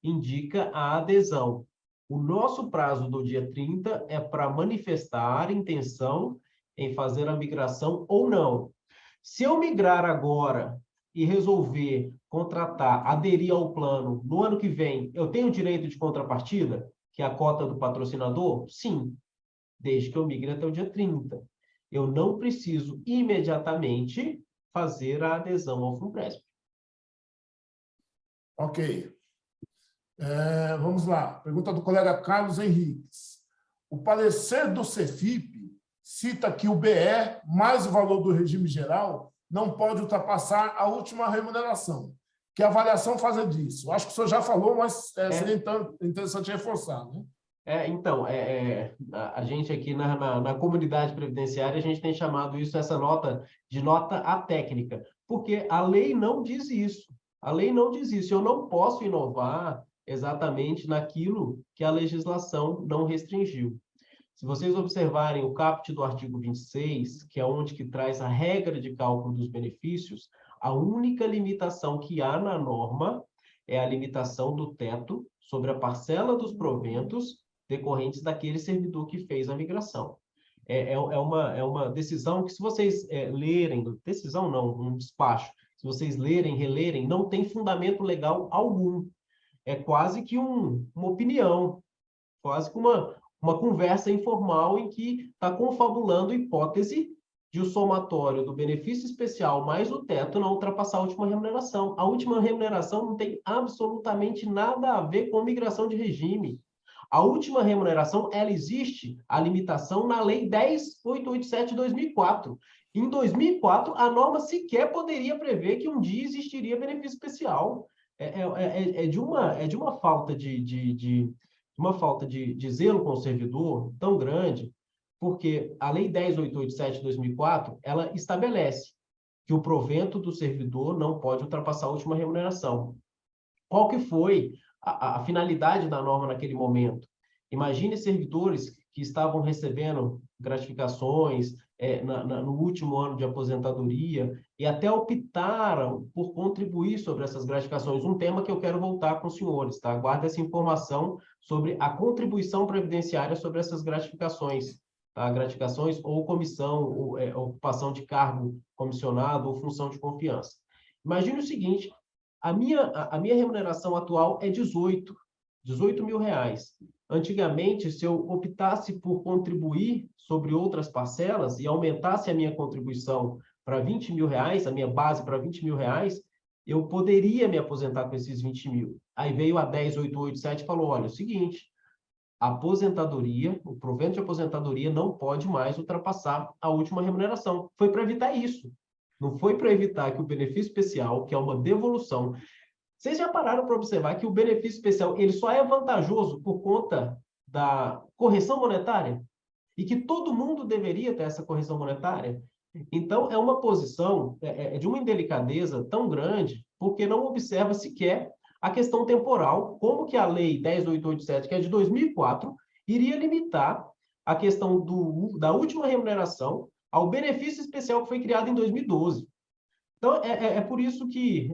indica a adesão. O nosso prazo do dia 30 é para manifestar a intenção em fazer a migração ou não. Se eu migrar agora e resolver contratar, aderir ao plano no ano que vem, eu tenho direito de contrapartida, que é a cota do patrocinador? Sim, desde que eu migre até o dia 30. Eu não preciso imediatamente fazer a adesão ao FUNPRESP. Ok. Vamos lá. Pergunta do colega Carlos Henriques. O parecer do CEFIP cita que o BE, mais o valor do regime geral, não pode ultrapassar a última remuneração. Que avaliação fazer disso? Acho que o senhor já falou, mas seria então interessante reforçar, né? A gente aqui na comunidade previdenciária, a gente tem chamado isso, essa nota, de nota atécnica, porque a lei não diz isso. A lei não diz isso. Eu não posso inovar exatamente naquilo que a legislação não restringiu. Se vocês observarem o caput do artigo 26, que é onde que traz a regra de cálculo dos benefícios, a única limitação que há na norma é a limitação do teto sobre a parcela dos proventos decorrentes daquele servidor que fez a migração. É uma decisão que, se vocês lerem, decisão não, um despacho, se vocês lerem, relerem, não tem fundamento legal algum. É quase que uma opinião, quase que uma conversa informal em que está confabulando a hipótese de o somatório do benefício especial mais o teto não ultrapassar a última remuneração. A última remuneração não tem absolutamente nada a ver com migração de regime. A última remuneração, ela existe, a limitação, na Lei 10.887 de 2004. Em 2004, a norma sequer poderia prever que um dia existiria benefício especial. É de uma falta de zelo com o servidor tão grande, porque a Lei 10.887 de 2004, ela estabelece que o provento do servidor não pode ultrapassar a última remuneração. Qual que foi a finalidade da norma naquele momento? Imagine servidores que estavam recebendo gratificações no último ano de aposentadoria e até optaram por contribuir sobre essas gratificações. Um tema que eu quero voltar com os senhores, tá? Guarda essa informação sobre a contribuição previdenciária sobre essas gratificações, tá? Gratificações ou comissão, ou ocupação de cargo comissionado ou função de confiança. Imagine o seguinte: a minha remuneração atual é 18 mil reais. Antigamente, se eu optasse por contribuir sobre outras parcelas e aumentasse a minha contribuição para 20 mil reais, a minha base para 20 mil reais, eu poderia me aposentar com esses 20 mil. Aí veio a 10.887 e falou, olha, é o seguinte, a aposentadoria, o provento de aposentadoria não pode mais ultrapassar a última remuneração. Foi para evitar isso. Não foi para evitar que o benefício especial, que é uma devolução... Vocês já pararam para observar que o benefício especial ele só é vantajoso por conta da correção monetária? E que todo mundo deveria ter essa correção monetária? Então, é uma posição de uma indelicadeza tão grande, porque não observa sequer a questão temporal, como que a Lei 10.887, que é de 2004, iria limitar a questão da última remuneração ao benefício especial que foi criado em 2012. Então, é por isso que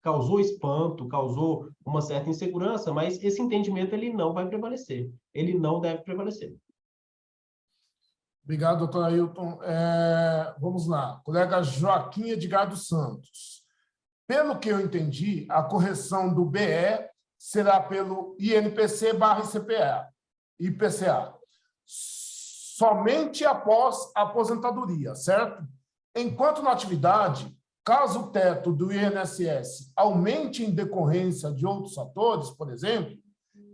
causou espanto, causou uma certa insegurança, mas esse entendimento ele não vai prevalecer. Ele não deve prevalecer. Obrigado, doutor Ailton. Vamos lá. Colega Joaquim Edgar dos Santos. Pelo que eu entendi, a correção do BE será pelo INPC/IPCA, somente após a aposentadoria, certo? Enquanto na atividade, caso o teto do INSS aumente em decorrência de outros fatores, por exemplo,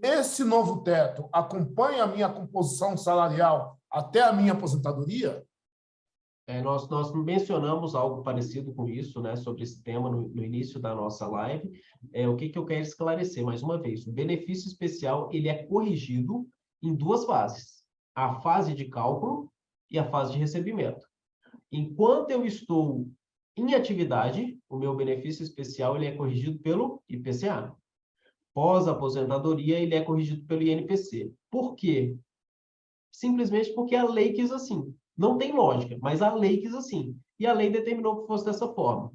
esse novo teto acompanha a minha composição salarial até a minha aposentadoria? Nós mencionamos algo parecido com isso, né, sobre esse tema no início da nossa live. O que eu quero esclarecer, mais uma vez, o benefício especial ele é corrigido em duas fases, a fase de cálculo e a fase de recebimento. Enquanto eu estou em atividade, o meu benefício especial ele é corrigido pelo IPCA. Pós-aposentadoria, ele é corrigido pelo INPC. Por quê? Simplesmente porque a lei quis assim. Não tem lógica, mas a lei quis assim. E a lei determinou que fosse dessa forma.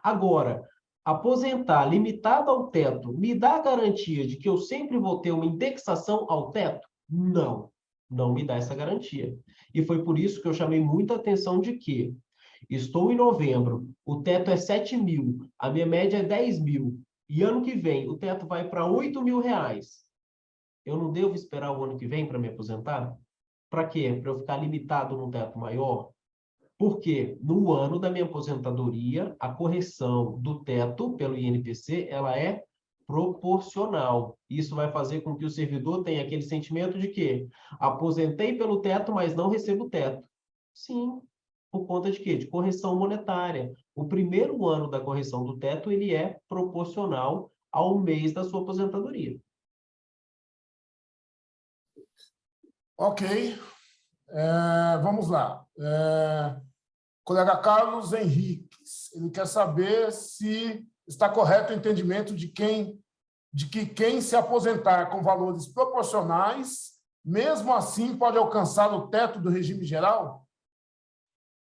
Agora, aposentar limitado ao teto me dá a garantia de que eu sempre vou ter uma indexação ao teto? Não, não me dá essa garantia. E foi por isso que eu chamei muita atenção de que estou em novembro, o teto é 7 mil, a minha média é 10 mil, e ano que vem o teto vai para 8 mil reais. Eu não devo esperar o ano que vem para me aposentar? Para quê? Para eu ficar limitado num teto maior? Porque no ano da minha aposentadoria, a correção do teto pelo INPC, ela é proporcional. Isso vai fazer com que o servidor tenha aquele sentimento de que aposentei pelo teto, mas não recebo teto. Sim, por conta de quê? De correção monetária. O primeiro ano da correção do teto, ele é proporcional ao mês da sua aposentadoria. Ok. Vamos lá. Colega Carlos Henriques, ele quer saber se está correto o entendimento de que quem se aposentar com valores proporcionais, mesmo assim pode alcançar o teto do regime geral?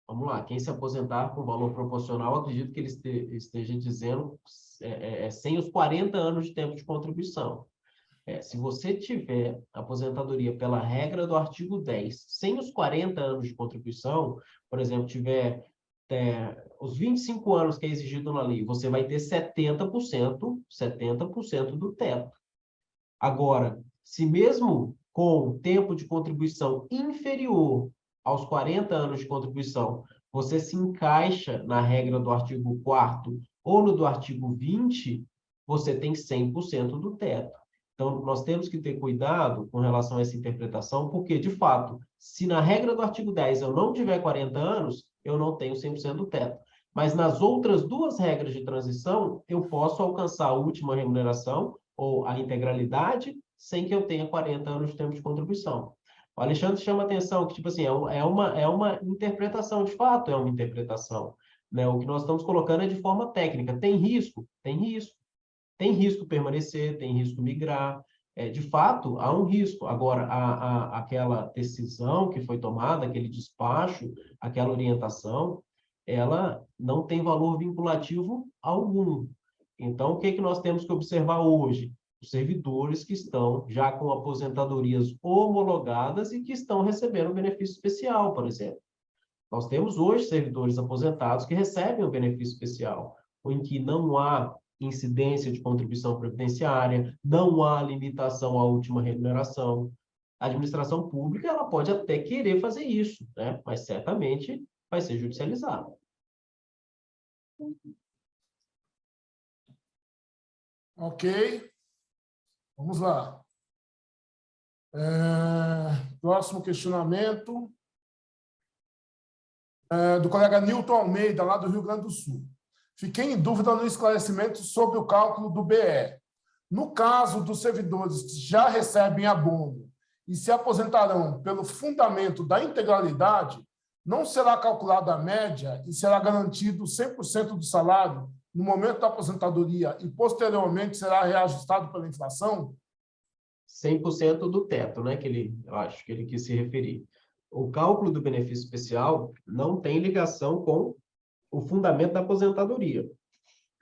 Vamos lá, quem se aposentar com valor proporcional, acredito que ele esteja dizendo sem os 40 anos de tempo de contribuição. Se você tiver aposentadoria pela regra do artigo 10, sem os 40 anos de contribuição, por exemplo, tiver os 25 anos que é exigido na lei, você vai ter 70% do teto. Agora, se mesmo com tempo de contribuição inferior aos 40 anos de contribuição, você se encaixa na regra do artigo 4º ou no do artigo 20, você tem 100% do teto. Então, nós temos que ter cuidado com relação a essa interpretação, porque, de fato, se na regra do artigo 10 eu não tiver 40 anos, eu não tenho 100% do teto. Mas nas outras duas regras de transição, eu posso alcançar a última remuneração ou a integralidade sem que eu tenha 40 anos de tempo de contribuição. O Alexandre chama a atenção que, tipo assim, é uma interpretação, de fato é uma interpretação. Né? O que nós estamos colocando é de forma técnica. Tem risco? Tem risco. Tem risco permanecer, tem risco migrar. De fato, há um risco. Agora, aquela decisão que foi tomada, aquele despacho, aquela orientação, ela não tem valor vinculativo algum. Então, o que nós temos que observar hoje? Os servidores que estão já com aposentadorias homologadas e que estão recebendo benefício especial, por exemplo. Nós temos hoje servidores aposentados que recebem o benefício especial, em que não há incidência de contribuição previdenciária, não há limitação à última remuneração. A administração pública ela pode até querer fazer isso, né? Mas certamente vai ser judicializado. Ok. Vamos lá. Próximo questionamento do colega Nilton Almeida, lá do Rio Grande do Sul. Fiquei em dúvida no esclarecimento sobre o cálculo do BE. No caso dos servidores que já recebem abono e se aposentarão pelo fundamento da integralidade, não será calculada a média e será garantido 100% do salário no momento da aposentadoria e, posteriormente, será reajustado pela inflação? 100% do teto, né? Eu acho que ele quis se referir. O cálculo do benefício especial não tem ligação com o fundamento da aposentadoria.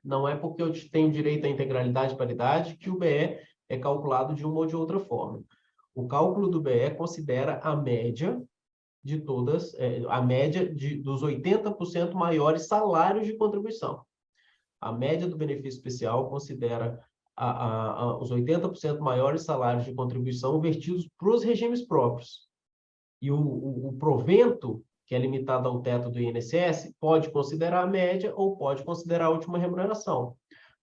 Não é porque eu tenho direito à integralidade e paridade que o BE é calculado de uma ou de outra forma. O cálculo do BE considera a média de todas, dos 80% maiores salários de contribuição. A média do benefício especial considera os 80% maiores salários de contribuição vertidos para os regimes próprios. E o provento, que é limitado ao teto do INSS, pode considerar a média ou pode considerar a última remuneração.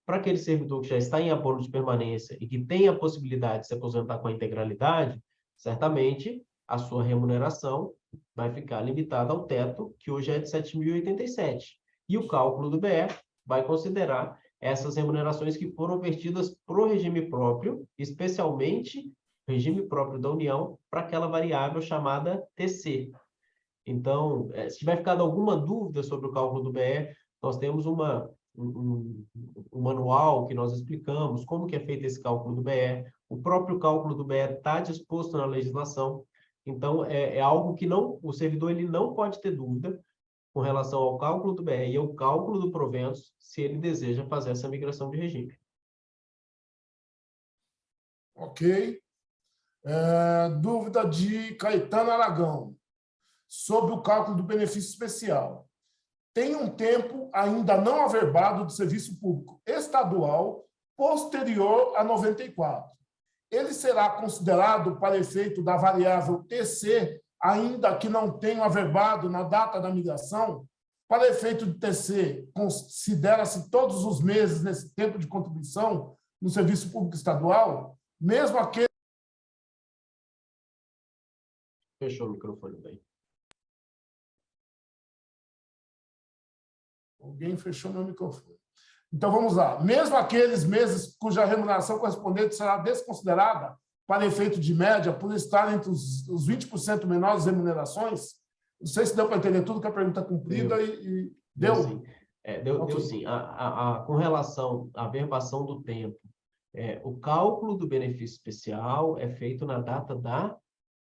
Para aquele servidor que já está em abono de permanência e que tem a possibilidade de se aposentar com a integralidade, certamente a sua remuneração vai ficar limitada ao teto, que hoje é de 7.087. E o cálculo do BE vai considerar essas remunerações que foram vertidas para o regime próprio, especialmente regime próprio da União, para aquela variável chamada TC. Então, se tiver ficado alguma dúvida sobre o cálculo do BE, nós temos um manual que nós explicamos como que é feito esse cálculo do BE. O próprio cálculo do BE está disposto na legislação. Então, é algo que o servidor ele não pode ter dúvida com relação ao cálculo do BE e ao cálculo do proventos, se ele deseja fazer essa migração de regime. Ok. Dúvida de Caetano Aragão, sobre o cálculo do benefício especial. Tem um tempo ainda não averbado do serviço público estadual posterior a 94. Ele será considerado para efeito da variável TC, ainda que não tenha averbado na data da migração? Para efeito de TC, considera-se todos os meses nesse tempo de contribuição no serviço público estadual, mesmo aquele... Fechou o microfone bem. Alguém fechou meu microfone. Então, vamos lá. Mesmo aqueles meses cuja remuneração correspondente será desconsiderada para efeito de média, por estar entre os 20% menores remunerações, não sei se deu para entender tudo que a pergunta é cumprida e deu. Deu sim. Deu sim. Com relação à averbação do tempo, o cálculo do benefício especial é feito na data da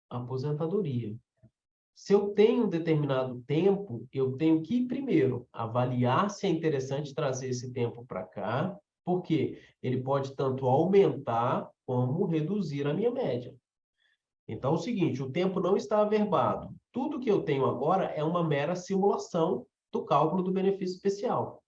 aposentadoria. Se eu tenho um determinado tempo, eu tenho que, primeiro, avaliar se é interessante trazer esse tempo para cá, porque ele pode tanto aumentar como reduzir a minha média. Então, é o seguinte, o tempo não está averbado. Tudo que eu tenho agora é uma mera simulação do cálculo do benefício especial.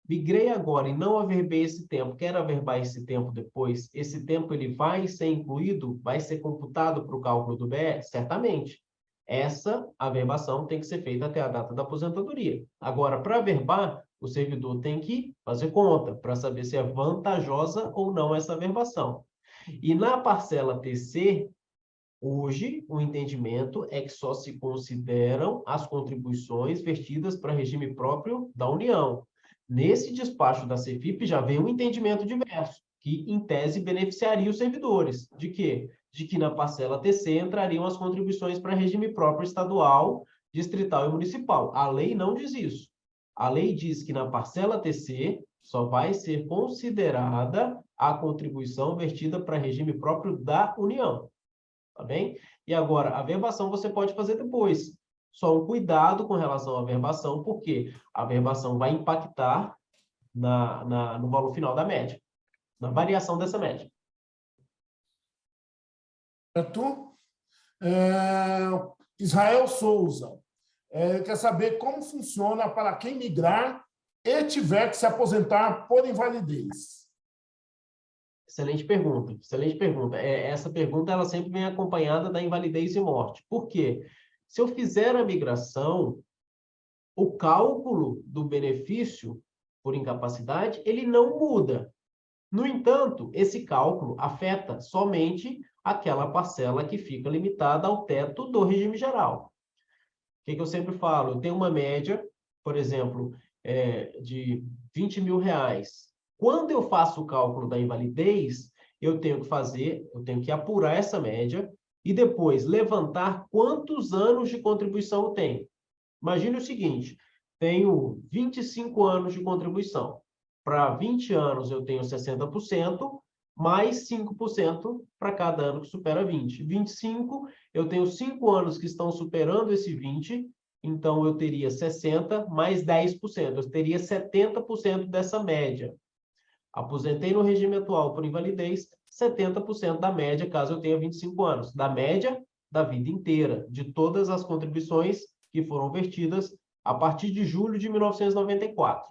Migrei agora e não averbei esse tempo, quero averbar esse tempo depois, esse tempo ele vai ser incluído, vai ser computado para o cálculo do BE? Certamente. Essa averbação tem que ser feita até a data da aposentadoria. Agora, para averbar, o servidor tem que fazer conta para saber se é vantajosa ou não essa averbação. E na parcela TC, hoje, o entendimento é que só se consideram as contribuições vertidas para regime próprio da União. Nesse despacho da CEFIP já vem um entendimento diverso, que, em tese, beneficiaria os servidores. De quê? De que na parcela TC entrariam as contribuições para regime próprio estadual, distrital e municipal. A lei não diz isso. A lei diz que na parcela TC só vai ser considerada a contribuição vertida para regime próprio da União. Tá bem? E agora, a averbação você pode fazer depois. Só um cuidado com relação à averbação, porque a averbação vai impactar no valor final da média, na variação dessa média. Certo? Israel Souza quer saber como funciona para quem migrar e tiver que se aposentar por invalidez. Excelente pergunta, excelente pergunta. Essa pergunta ela sempre vem acompanhada da invalidez e morte. Por quê? Se eu fizer a migração, o cálculo do benefício por incapacidade, ele não muda. No entanto, esse cálculo afeta somente aquela parcela que fica limitada ao teto do regime geral. O que eu sempre falo? Eu tenho uma média, por exemplo, de R$20.000. Quando eu faço o cálculo da invalidez, eu tenho que apurar essa média e depois levantar quantos anos de contribuição eu tenho. Imagine o seguinte, tenho 25 anos de contribuição. Para 20 anos eu tenho 60%, mais 5% para cada ano que supera 20. 25, eu tenho 5 anos que estão superando esse 20, então eu teria 60 mais 10%. Eu teria 70% dessa média. Aposentei no regime atual por invalidez, 70% da média, caso eu tenha 25 anos. Da média da vida inteira, de todas as contribuições que foram vertidas a partir de julho de 1994.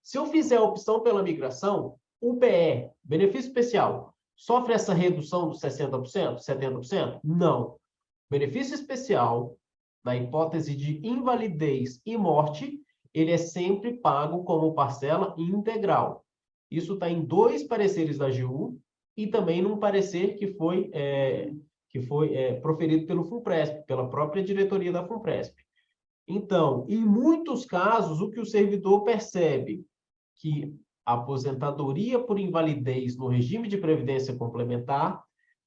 Se eu fizer a opção pela migração, o BE, benefício especial, sofre essa redução dos 60%, 70%? Não. Benefício especial, na hipótese de invalidez e morte, ele é sempre pago como parcela integral. Isso está em 2 pareceres da AGU e também num parecer que foi proferido pelo FUNPRESP, pela própria diretoria da FUNPRESP. Então, em muitos casos, o que o servidor percebe que a aposentadoria por invalidez no regime de previdência complementar,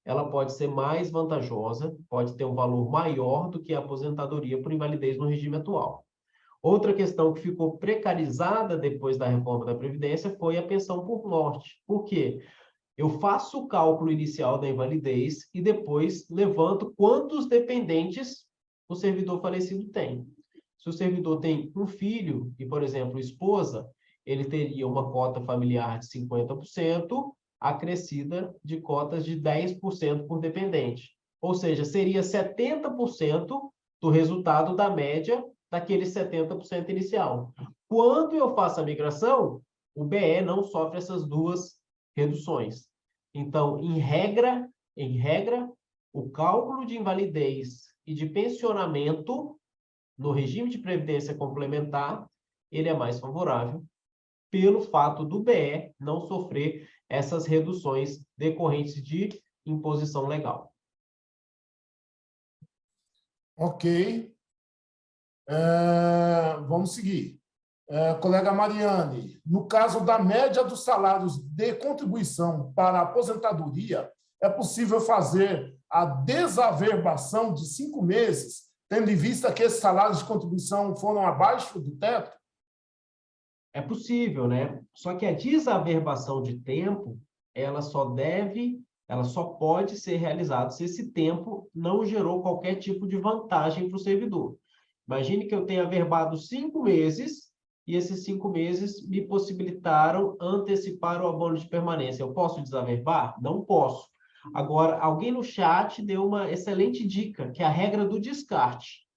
ela pode ser mais vantajosa, pode ter um valor maior do que a aposentadoria por invalidez no regime atual. Outra questão que ficou precarizada depois da reforma da Previdência foi a pensão por morte. Por quê? Eu faço o cálculo inicial da invalidez e depois levanto quantos dependentes o servidor falecido tem. Se o servidor tem um filho e, por exemplo, esposa, ele teria uma cota familiar de 50%, acrescida de cotas de 10% por dependente. Ou seja, seria 70% do resultado da média daquele 70% inicial. Quando eu faço a migração, o BE não sofre essas 2 reduções. Então, em regra, o cálculo de invalidez e de pensionamento no regime de previdência complementar, ele é mais favorável pelo fato do BE não sofrer essas reduções decorrentes de imposição legal. Ok. Vamos seguir. Colega Mariane, no caso da média dos salários de contribuição para a aposentadoria, é possível fazer a desaverbação de 5 meses, tendo em vista que esses salários de contribuição foram abaixo do teto? É possível, né? Só que a desaverbação de tempo, ela só pode ser realizada se esse tempo não gerou qualquer tipo de vantagem para o servidor. Imagine que eu tenha averbado 5 meses e esses 5 meses me possibilitaram antecipar o abono de permanência. Eu posso desaverbar? Não posso. Agora, alguém no chat deu uma excelente dica, que é a regra do descarte.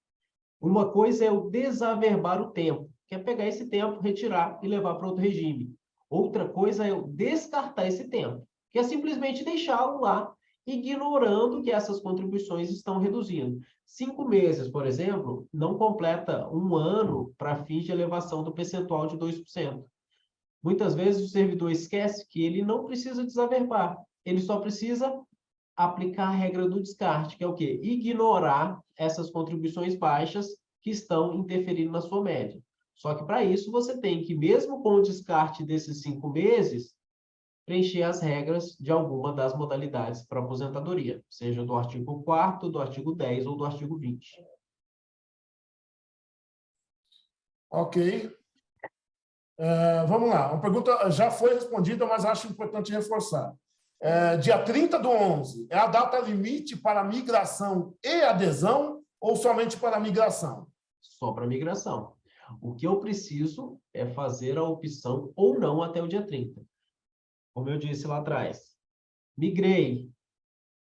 Uma coisa é eu desaverbar o tempo, que é pegar esse tempo, retirar e levar para outro regime. Outra coisa é eu descartar esse tempo, que é simplesmente deixá-lo lá, ignorando que essas contribuições estão reduzindo. 5 meses, por exemplo, não completa 1 ano para fins de elevação do percentual de 2%. Muitas vezes o servidor esquece que ele não precisa desaverbar, ele só precisa aplicar a regra do descarte, que é o quê? Ignorar essas contribuições baixas que estão interferindo na sua média. Só que, para isso, você tem que, mesmo com o descarte desses 5 meses, preencher as regras de alguma das modalidades para aposentadoria, seja do artigo 4º, do artigo 10 ou do artigo 20. Ok. Vamos lá. Uma pergunta já foi respondida, mas acho importante reforçar. Dia 30/11 é a data limite para migração e adesão ou somente para migração? Só para migração. O que eu preciso é fazer a opção ou não até o dia 30. Como eu disse lá atrás, migrei,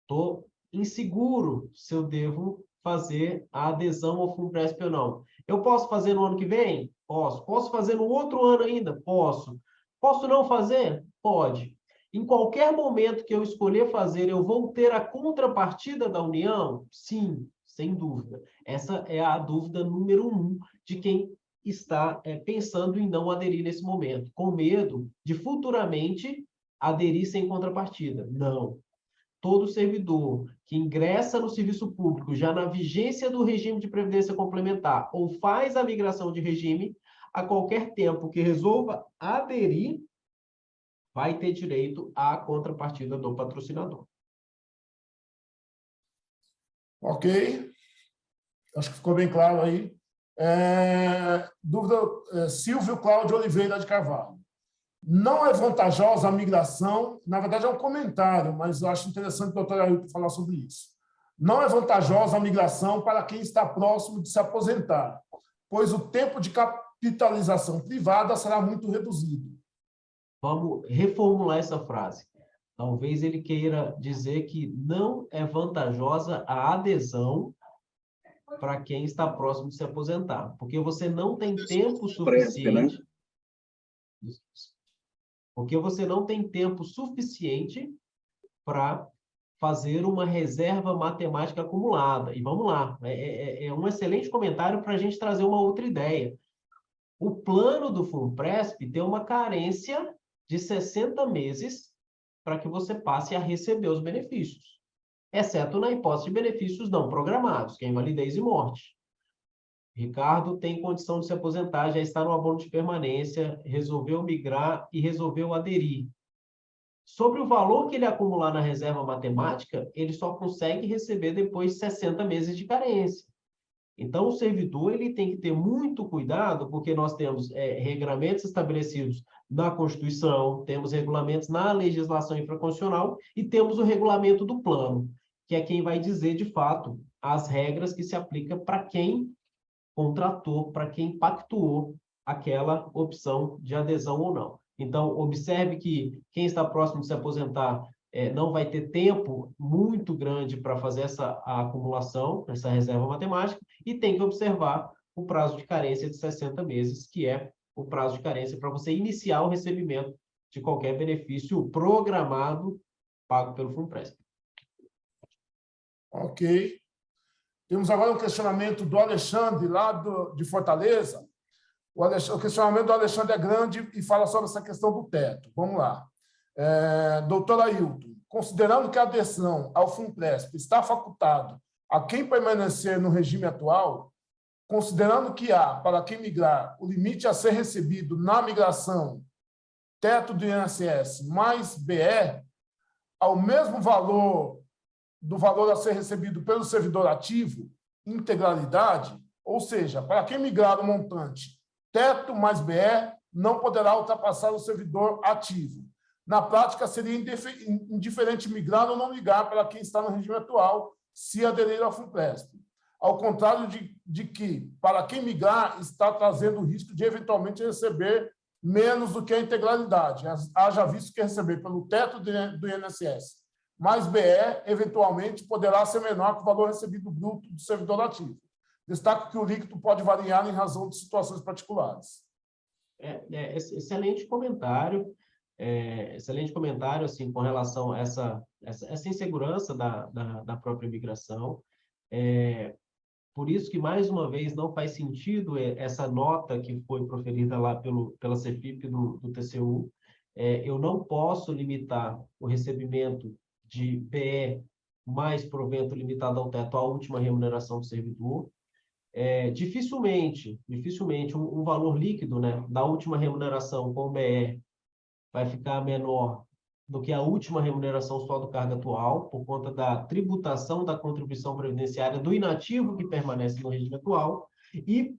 estou inseguro se eu devo fazer a adesão ao FUNPRESP ou não. Eu posso fazer no ano que vem? Posso. Posso fazer no outro ano ainda? Posso. Posso não fazer? Pode. Em qualquer momento que eu escolher fazer, eu vou ter a contrapartida da União? Sim, sem dúvida. Essa é a dúvida número 1 de quem está pensando em não aderir nesse momento, com medo de futuramente aderir sem contrapartida. Não. Todo servidor que ingressa no serviço público já na vigência do regime de previdência complementar ou faz a migração de regime, a qualquer tempo que resolva aderir, vai ter direito à contrapartida do patrocinador. Ok. Acho que ficou bem claro aí. Dúvida, Silvio Cláudio Oliveira de Carvalho. Não é vantajosa a migração, na verdade é um comentário, mas eu acho interessante o doutor Ailton falar sobre isso. Não é vantajosa a migração para quem está próximo de se aposentar, pois o tempo de capitalização privada será muito reduzido. Vamos reformular essa frase. Talvez ele queira dizer que não é vantajosa a adesão para quem está próximo de se aposentar, porque você não tem tempo suficiente. Porque você não tem tempo suficiente para fazer uma reserva matemática acumulada. E vamos lá, é um excelente comentário para a gente trazer uma outra ideia. O plano do FUNPRESP tem uma carência de 60 meses para que você passe a receber os benefícios, exceto na hipótese de benefícios não programados, que é invalidez e morte. Ricardo tem condição de se aposentar, já está no abono de permanência, resolveu migrar e resolveu aderir. Sobre o valor que ele acumular na reserva matemática, ele só consegue receber depois de 60 meses de carência. Então, o servidor ele tem que ter muito cuidado, porque nós temos regramentos estabelecidos na Constituição, temos regulamentos na legislação infraconstitucional e temos o regulamento do plano, que é quem vai dizer, de fato, as regras que se aplicam para quem contratou, para quem pactuou aquela opção de adesão ou não. Então, observe que quem está próximo de se aposentar não vai ter tempo muito grande para fazer a acumulação, essa reserva matemática, e tem que observar o prazo de carência de 60 meses, que é o prazo de carência para você iniciar o recebimento de qualquer benefício programado pago pelo FUNPRESP. Ok. Temos agora um questionamento do Alexandre, lá de Fortaleza. O questionamento do Alexandre é grande e fala sobre essa questão do teto. Vamos lá. Doutor Ailton, considerando que a adesão ao FUNPRESP está facultado a quem permanecer no regime atual, considerando que há, para quem migrar, o limite a ser recebido na migração, teto do INSS mais BE, ao mesmo valor do valor a ser recebido pelo servidor ativo, integralidade, ou seja, para quem migrar o montante teto mais BE, não poderá ultrapassar o servidor ativo. Na prática, seria indiferente migrar ou não migrar para quem está no regime atual, se aderir ao FUNPRESP. Ao contrário de que, para quem migrar, está trazendo o risco de eventualmente receber menos do que a integralidade, haja visto que receber pelo teto do INSS mais BE, eventualmente, poderá ser menor que o valor recebido bruto do servidor ativo. Destaco que o líquido pode variar em razão de situações particulares. Excelente comentário. Excelente comentário assim, com relação a essa insegurança da própria imigração. Por isso que, mais uma vez, não faz sentido essa nota que foi proferida lá pela CEFIP do TCU. Eu não posso limitar o recebimento de BE mais provento limitado ao teto à última remuneração do servidor. Dificilmente um valor líquido, né, da última remuneração com BE vai ficar menor do que a última remuneração só do cargo atual, por conta da tributação da contribuição previdenciária do inativo que permanece no regime atual. E,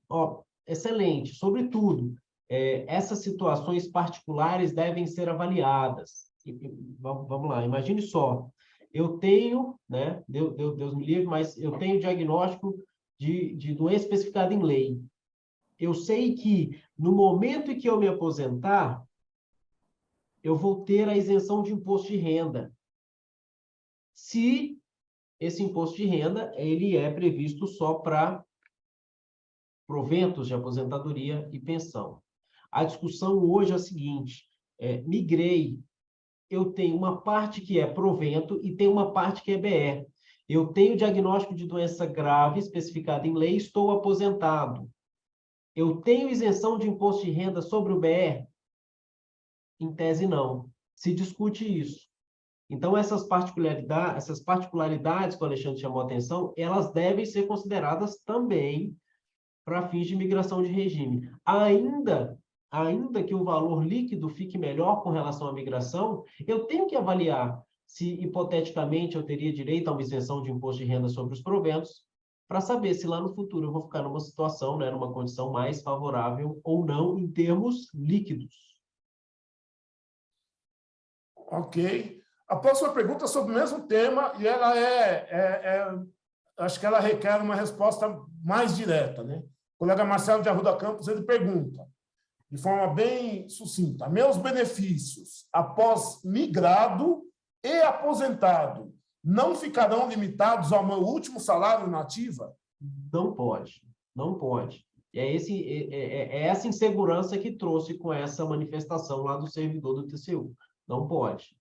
excelente, sobretudo, essas situações particulares devem ser avaliadas. Vamos lá, imagine só, eu tenho, né, Deus me livre, mas eu tenho diagnóstico de doença especificada em lei. Eu sei que, no momento em que eu me aposentar, eu vou ter a isenção de imposto de renda. Se esse imposto de renda ele é previsto só para proventos de aposentadoria e pensão. A discussão hoje é a seguinte: migrei, eu tenho uma parte que é provento e tem uma parte que é BE. Eu tenho diagnóstico de doença grave especificada em lei, estou aposentado. Eu tenho isenção de imposto de renda sobre o BE? Em tese, não. Se discute isso. Então, essas particularidades que o Alexandre chamou a atenção, elas devem ser consideradas também para fins de migração de regime. Ainda que o valor líquido fique melhor com relação à migração, eu tenho que avaliar se, hipoteticamente, eu teria direito a uma isenção de imposto de renda sobre os proventos, para saber se lá no futuro eu vou ficar numa situação, né, numa condição mais favorável ou não em termos líquidos. Ok. A próxima pergunta é sobre o mesmo tema e ela acho que ela requer uma resposta mais direta, né? O colega Marcelo de Arruda Campos, ele pergunta, de forma bem sucinta: meus benefícios após migrado e aposentado não ficarão limitados ao meu último salário na ativa? Não pode, não pode. E é essa insegurança que trouxe com essa manifestação lá do servidor do TCU. Não pode.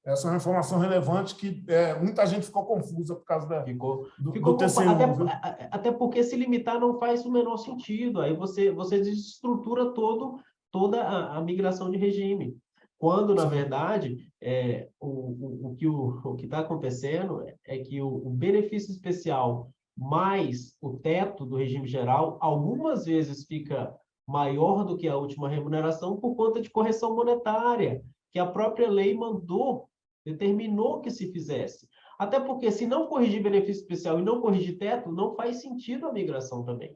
Essa é uma informação relevante que muita gente ficou confusa por causa do TCU. Até porque se limitar não faz o menor sentido. Aí você desestrutura toda a migração de regime. Quando, na verdade, o que está acontecendo é que o benefício especial mais o teto do regime geral, algumas vezes fica maior do que a última remuneração por conta de correção monetária, que a própria lei determinou que se fizesse. Até porque, se não corrigir benefício especial e não corrigir teto, não faz sentido a migração também.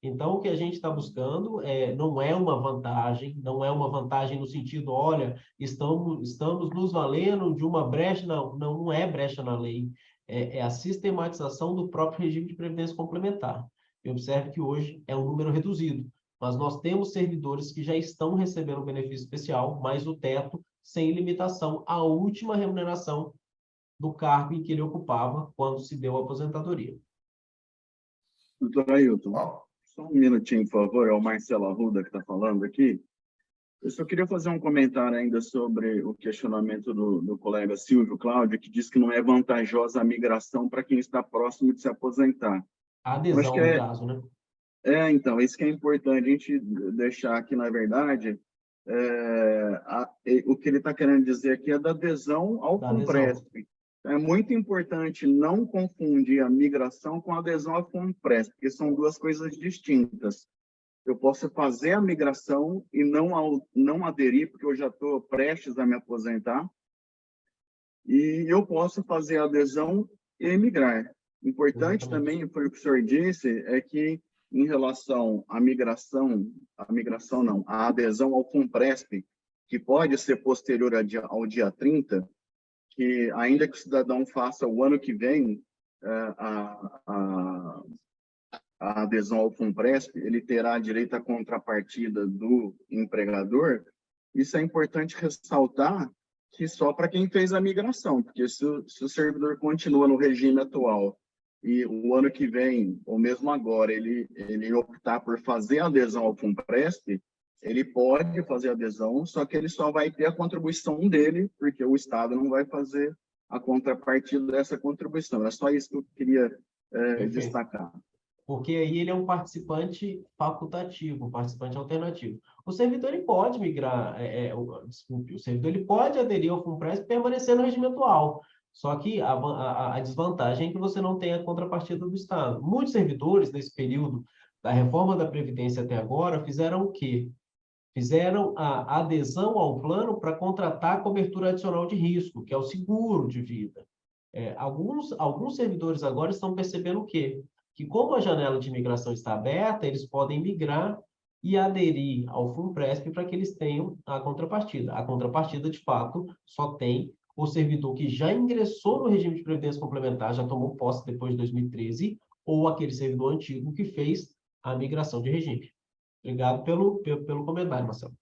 Então, o que a gente está buscando não é uma vantagem no sentido, olha, estamos nos valendo de uma brecha, não é brecha na lei, é a sistematização do próprio regime de previdência complementar. E observe que hoje é um número reduzido, mas nós temos servidores que já estão recebendo benefício especial, mas o teto sem limitação, a última remuneração do cargo em que ele ocupava quando se deu a aposentadoria. Doutor Ailton, só um minutinho, por favor, é o Marcelo Arruda que está falando aqui. Eu só queria fazer um comentário ainda sobre o questionamento do colega Silvio Cláudio, que diz que não é vantajosa a migração para quem está próximo de se aposentar. A adesão, no caso, né? Então, isso que é importante a gente deixar aqui, na verdade, o que ele está querendo dizer aqui é da adesão ao FUNPRESP. É muito importante não confundir a migração com a adesão ao FUNPRESP, porque são duas coisas distintas. Eu posso fazer a migração e não aderir, porque eu já estou prestes a me aposentar, e eu posso fazer a adesão e migrar. Importante também, foi o que o senhor disse, é que em relação à a adesão ao FUNPRESP, que pode ser posterior ao dia 30, que ainda que o cidadão faça o ano que vem a adesão ao FUNPRESP, ele terá direito à contrapartida do empregador. Isso é importante ressaltar que só para quem fez a migração, porque se o servidor continua no regime atual e o ano que vem, ou mesmo agora, ele optar por fazer a adesão ao FUNPRESP, ele pode fazer a adesão, só que ele só vai ter a contribuição dele, porque o Estado não vai fazer a contrapartida dessa contribuição. É só isso que eu queria destacar. Porque aí ele é um participante facultativo, um participante alternativo. O servidor ele pode migrar, o servidor ele pode aderir ao FUNPRESP e permanecer no regime atual. Só que a desvantagem é que você não tem a contrapartida do Estado. Muitos servidores, nesse período da reforma da Previdência até agora, fizeram o quê? Fizeram a adesão ao plano para contratar a cobertura adicional de risco, que é o seguro de vida. Alguns servidores agora estão percebendo o quê? Que como a janela de imigração está aberta, eles podem migrar e aderir ao FUNPRESP para que eles tenham a contrapartida. A contrapartida, de fato, só tem o servidor que já ingressou no regime de previdência complementar, já tomou posse depois de 2013, ou aquele servidor antigo que fez a migração de regime. Obrigado pelo comentário, Marcelo.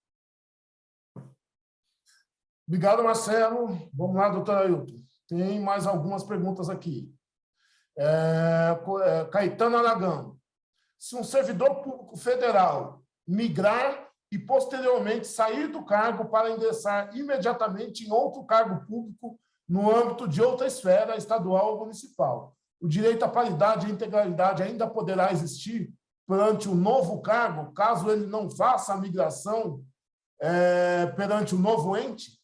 Obrigado, Marcelo. Vamos lá, doutor Ailton. Tem mais algumas perguntas aqui. Caetano Aragão. Se um servidor público federal migrar e, posteriormente, sair do cargo para ingressar imediatamente em outro cargo público no âmbito de outra esfera, estadual ou municipal, o direito à paridade e integralidade ainda poderá existir perante o novo cargo, caso ele não faça a migração perante o novo ente?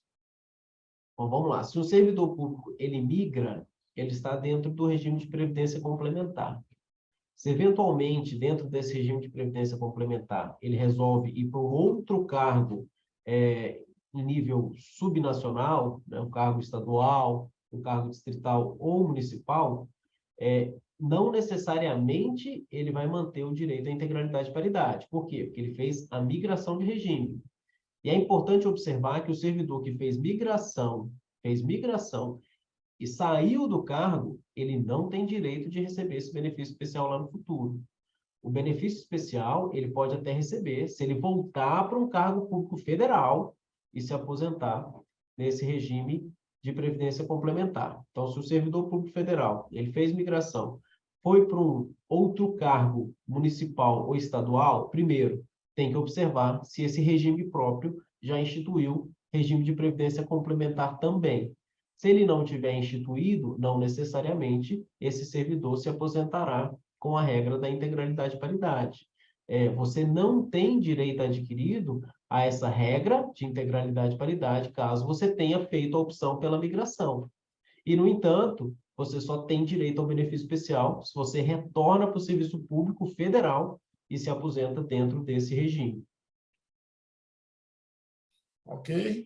Bom, vamos lá. Se o servidor público ele migra, ele está dentro do regime de previdência complementar. Se, eventualmente, dentro desse regime de previdência complementar, ele resolve ir para um outro cargo em nível subnacional, né, um cargo estadual, um cargo distrital ou municipal, não necessariamente ele vai manter o direito à integralidade e paridade. Por quê? Porque ele fez a migração de regime. E é importante observar que o servidor que fez migração e saiu do cargo, ele não tem direito de receber esse benefício especial lá no futuro. O benefício especial, ele pode até receber se ele voltar para um cargo público federal e se aposentar nesse regime de previdência complementar. Então, se o servidor público federal, ele fez migração, foi para um outro cargo municipal ou estadual, primeiro, tem que observar se esse regime próprio já instituiu regime de previdência complementar também. Se ele não tiver instituído, não necessariamente esse servidor se aposentará com a regra da integralidade e paridade. Você não tem direito adquirido a essa regra de integralidade e paridade, caso você tenha feito a opção pela migração. E, no entanto, você só tem direito ao benefício especial se você retorna para o serviço público federal e se aposenta dentro desse regime. Ok.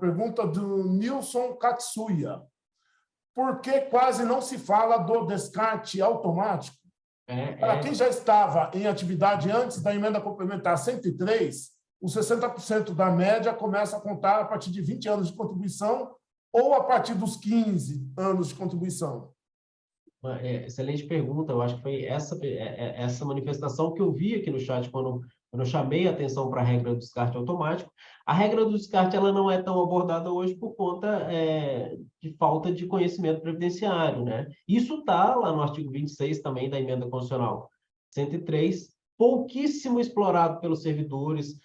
Pergunta do Nilson Katsuya. Por que quase não se fala do descarte automático? Para quem já estava em atividade antes da emenda complementar 103, os 60% da média começa a contar a partir de 20 anos de contribuição ou a partir dos 15 anos de contribuição? Excelente pergunta. Eu acho que foi essa manifestação que eu vi aqui no chat quando eu chamei a atenção para a regra do descarte automático. A regra do descarte ela não é tão abordada hoje por conta de falta de conhecimento previdenciário, né? Isso está lá no artigo 26 também da emenda constitucional 103, pouquíssimo explorado pelos servidores,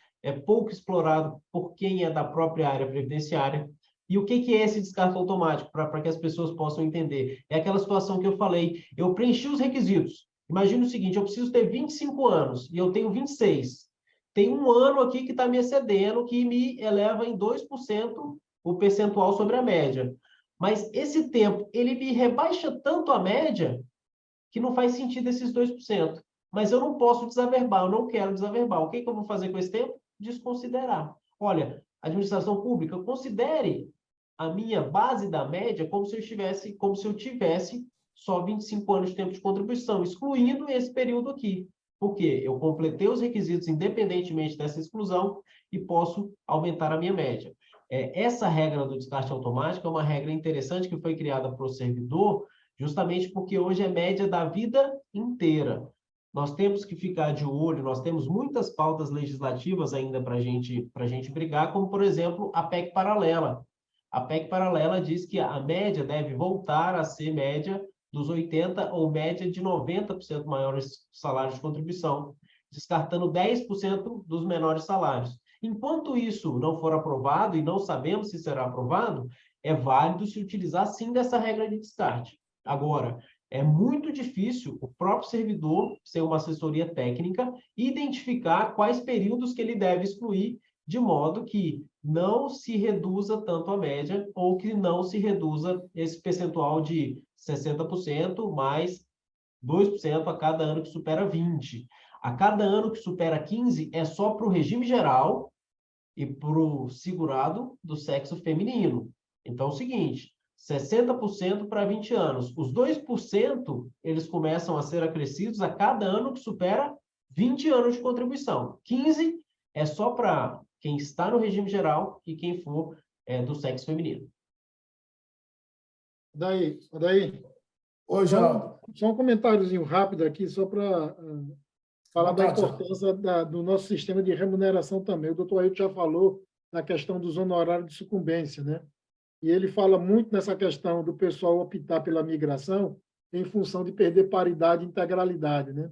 pouco explorado por quem é da própria área previdenciária. E o que é esse descarte automático, para que as pessoas possam entender? É aquela situação que eu falei, eu preenchi os requisitos. Imagina o seguinte, eu preciso ter 25 anos e eu tenho 26. Tem um ano aqui que está me excedendo, que me eleva em 2% o percentual sobre a média. Mas esse tempo, ele me rebaixa tanto a média que não faz sentido esses 2%. Mas eu não posso desaverbar, eu não quero desaverbar. O que eu vou fazer com esse tempo? Desconsiderar. Olha, administração pública, considere a minha base da média como se eu tivesse só 25 anos de tempo de contribuição, excluindo esse período aqui. Porque eu completei os requisitos independentemente dessa exclusão e posso aumentar a minha média. Essa regra do descarte automático é uma regra interessante que foi criada para o servidor, justamente porque hoje é média da vida inteira. Nós temos que ficar de olho, nós temos muitas pautas legislativas ainda para a gente brigar, como, por exemplo, a PEC paralela. A PEC paralela diz que a média deve voltar a ser média dos 80% ou média de 90% maiores salários de contribuição, descartando 10% dos menores salários. Enquanto isso não for aprovado, e não sabemos se será aprovado, é válido se utilizar, sim, dessa regra de descarte. Agora, é muito difícil o próprio servidor, ser uma assessoria técnica, identificar quais períodos que ele deve excluir, de modo que não se reduza tanto a média ou que não se reduza esse percentual de 60% mais 2% a cada ano que supera 20%. A cada ano que supera 15% é só para o regime geral e para o segurado do sexo feminino. Então é o seguinte, 60% para 20 anos. Os 2%, eles começam a ser acrescidos a cada ano que supera 20 anos de contribuição. 15% é só para quem está no regime geral e quem for do sexo feminino. Daí. Oi, Geraldo. Só um comentáriozinho rápido aqui, só para falar da importância do nosso sistema de remuneração também. O doutor Ailton já falou da questão dos honorários de sucumbência, né? E ele fala muito nessa questão do pessoal optar pela migração em função de perder paridade e integralidade, né?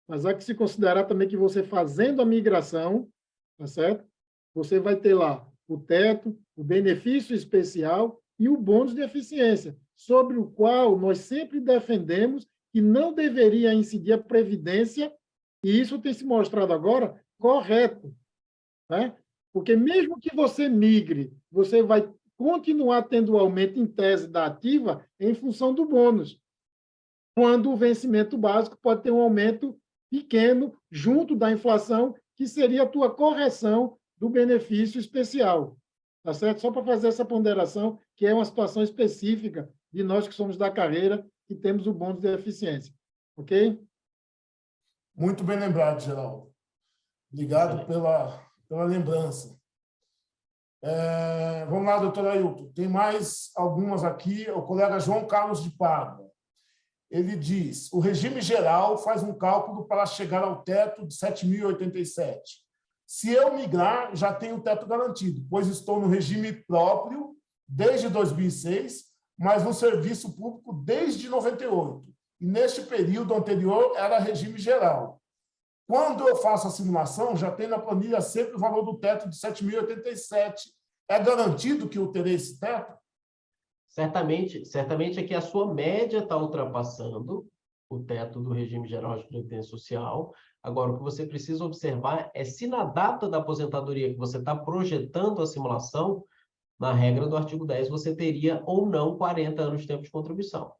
Mas há que se considerar também que você fazendo a migração, tá certo? Você vai ter lá o teto, o benefício especial e o bônus de eficiência, sobre o qual nós sempre defendemos que não deveria incidir a previdência, e isso tem se mostrado agora correto, né? Porque mesmo que você migre, você vai continuar tendo aumento em tese da ativa em função do bônus, quando o vencimento básico pode ter um aumento pequeno junto da inflação, que seria a tua correção do benefício especial. Tá certo? Só para fazer essa ponderação, que é uma situação específica de nós que somos da carreira e temos o bônus de eficiência. Ok? Muito bem lembrado, Geraldo. Obrigado pela lembrança. Vamos lá, doutor Ailton. Tem mais algumas aqui. O colega João Carlos de Pádua. Ele diz, o regime geral faz um cálculo para chegar ao teto de 7.087. Se eu migrar, já tenho o teto garantido, pois estou no regime próprio desde 2006, mas no serviço público desde 98. E neste período anterior era regime geral. Quando eu faço a simulação, já tem na planilha sempre o valor do teto de 7.087. É garantido que eu terei esse teto? Certamente é que a sua média está ultrapassando o teto do regime geral de previdência social. Agora, o que você precisa observar é se na data da aposentadoria que você está projetando a simulação, na regra do artigo 10, você teria ou não 40 anos de tempo de contribuição.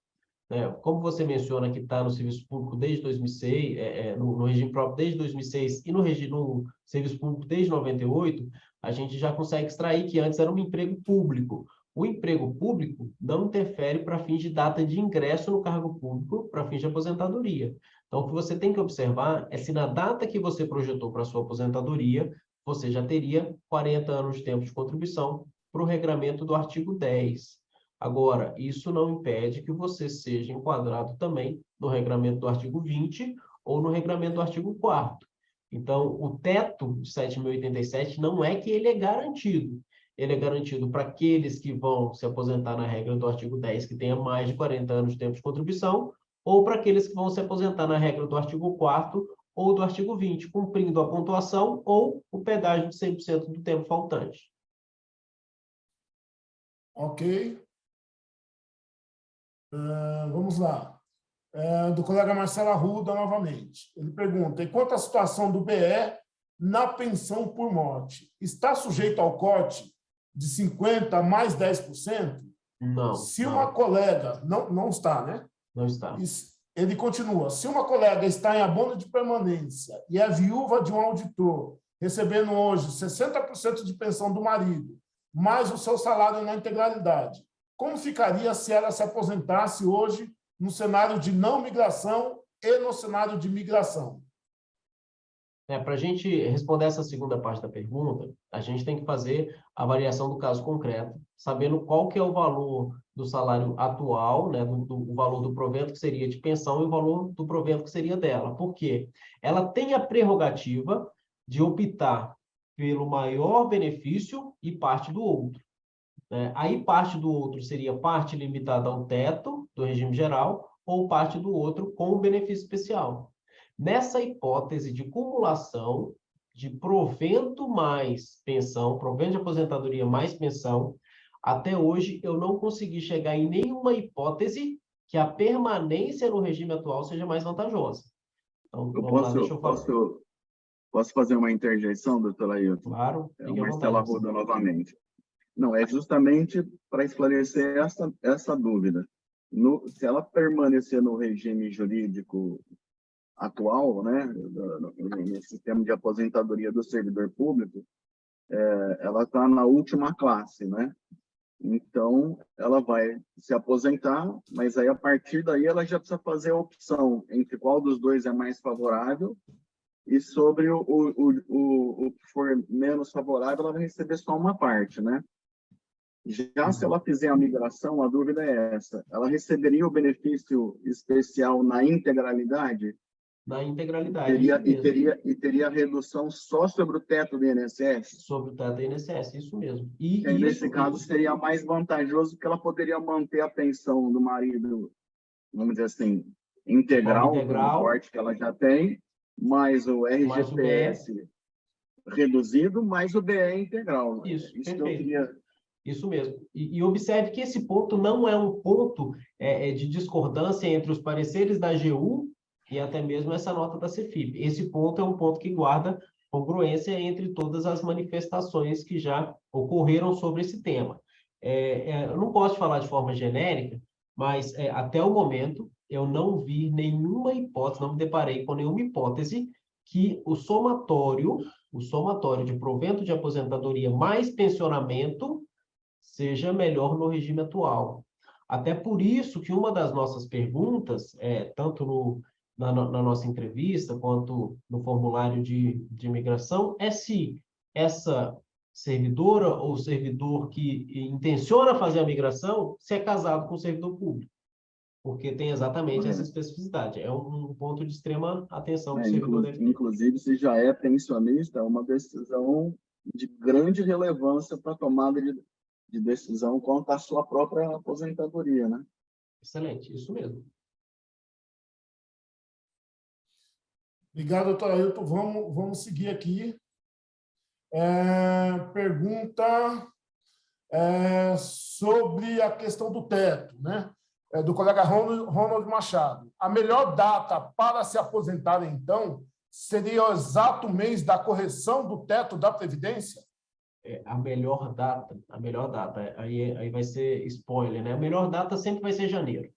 Como você menciona que está no serviço público desde 2006, no regime próprio desde 2006 e no serviço público desde 98, a gente já consegue extrair que antes era um emprego público. O emprego público não interfere para fins de data de ingresso no cargo público, para fins de aposentadoria. Então, o que você tem que observar é se na data que você projetou para a sua aposentadoria, você já teria 40 anos de tempo de contribuição para o regramento do artigo 10. Agora, isso não impede que você seja enquadrado também no regramento do artigo 20 ou no regramento do artigo 4º. Então, o teto de 7.087 não é que ele é garantido. Ele é garantido para aqueles que vão se aposentar na regra do artigo 10, que tenha mais de 40 anos de tempo de contribuição, ou para aqueles que vão se aposentar na regra do artigo 4º ou do artigo 20, cumprindo a pontuação ou o pedágio de 100% do tempo faltante. Ok. Vamos lá. Do colega Marcelo Arruda, novamente. Ele pergunta, enquanto a situação do BE na pensão por morte está sujeita ao corte de 50% mais 10%? Não. Se uma colega... Não está, né? Não está. Ele continua. Se uma colega está em abono de permanência e é viúva de um auditor, recebendo hoje 60% de pensão do marido, mais o seu salário na integralidade, como ficaria se ela se aposentasse hoje no cenário de não migração e no cenário de migração? Para a gente responder essa segunda parte da pergunta, a gente tem que fazer a avaliação do caso concreto, sabendo qual que é o valor do salário atual, né, o valor do provento que seria de pensão e o valor do provento que seria dela. Por quê? Ela tem a prerrogativa de optar pelo maior benefício e parte do outro. Aí parte do outro seria parte limitada ao teto do regime geral ou parte do outro com benefício especial. Nessa hipótese de cumulação de provento mais pensão, provento de aposentadoria mais pensão, até hoje eu não consegui chegar em nenhuma hipótese que a permanência no regime atual seja mais vantajosa. Então, vamos lá, deixa eu falar. Posso fazer uma interjeição, doutor Ailton? Claro, o Marcelo Arruda novamente. Não, é justamente para esclarecer essa dúvida. Se ela permanecer no regime jurídico atual, né, no sistema de aposentadoria do servidor público, ela está na última classe, né? Então, ela vai se aposentar, mas aí, a partir daí, ela já precisa fazer a opção entre qual dos dois é mais favorável e sobre o que for menos favorável, ela vai receber só uma parte, né? Já se ela fizer a migração, a dúvida é essa. Ela receberia o benefício especial na integralidade? Na integralidade. Teria redução só sobre o teto do INSS? Sobre o teto do INSS, isso mesmo. Nesse caso, seria mais vantajoso, porque ela poderia manter a pensão do marido, vamos dizer assim, integral, o corte que ela já tem, mais o RGPS reduzido, mais o BE integral. Isso, isso perfeito. Que eu queria... Isso mesmo. E observe que esse ponto não é um ponto de discordância entre os pareceres da AGU e até mesmo essa nota da CEFIP. Esse ponto é um ponto que guarda congruência entre todas as manifestações que já ocorreram sobre esse tema. Eu não posso falar de forma genérica, mas até o momento eu não vi nenhuma hipótese, não me deparei com nenhuma hipótese que o somatório de provento de aposentadoria mais pensionamento seja melhor no regime atual. Até por isso que uma das nossas perguntas, tanto na nossa entrevista quanto no formulário de imigração, é se essa servidora ou servidor que intenciona fazer a migração se é casado com o servidor público, porque tem exatamente essa especificidade. É um ponto de extrema atenção que o servidor deve ter. Inclusive, se já é pensionista, é uma decisão de grande relevância para a tomada de decisão quanto à sua própria aposentadoria, né? Excelente, isso mesmo. Obrigado, doutor Ailton. Vamos seguir aqui. Pergunta sobre a questão do teto, né? Do colega Ronald Machado. A melhor data para se aposentar, então, seria o exato mês da correção do teto da Previdência? A melhor data, aí vai ser spoiler, né? A melhor data sempre vai ser janeiro.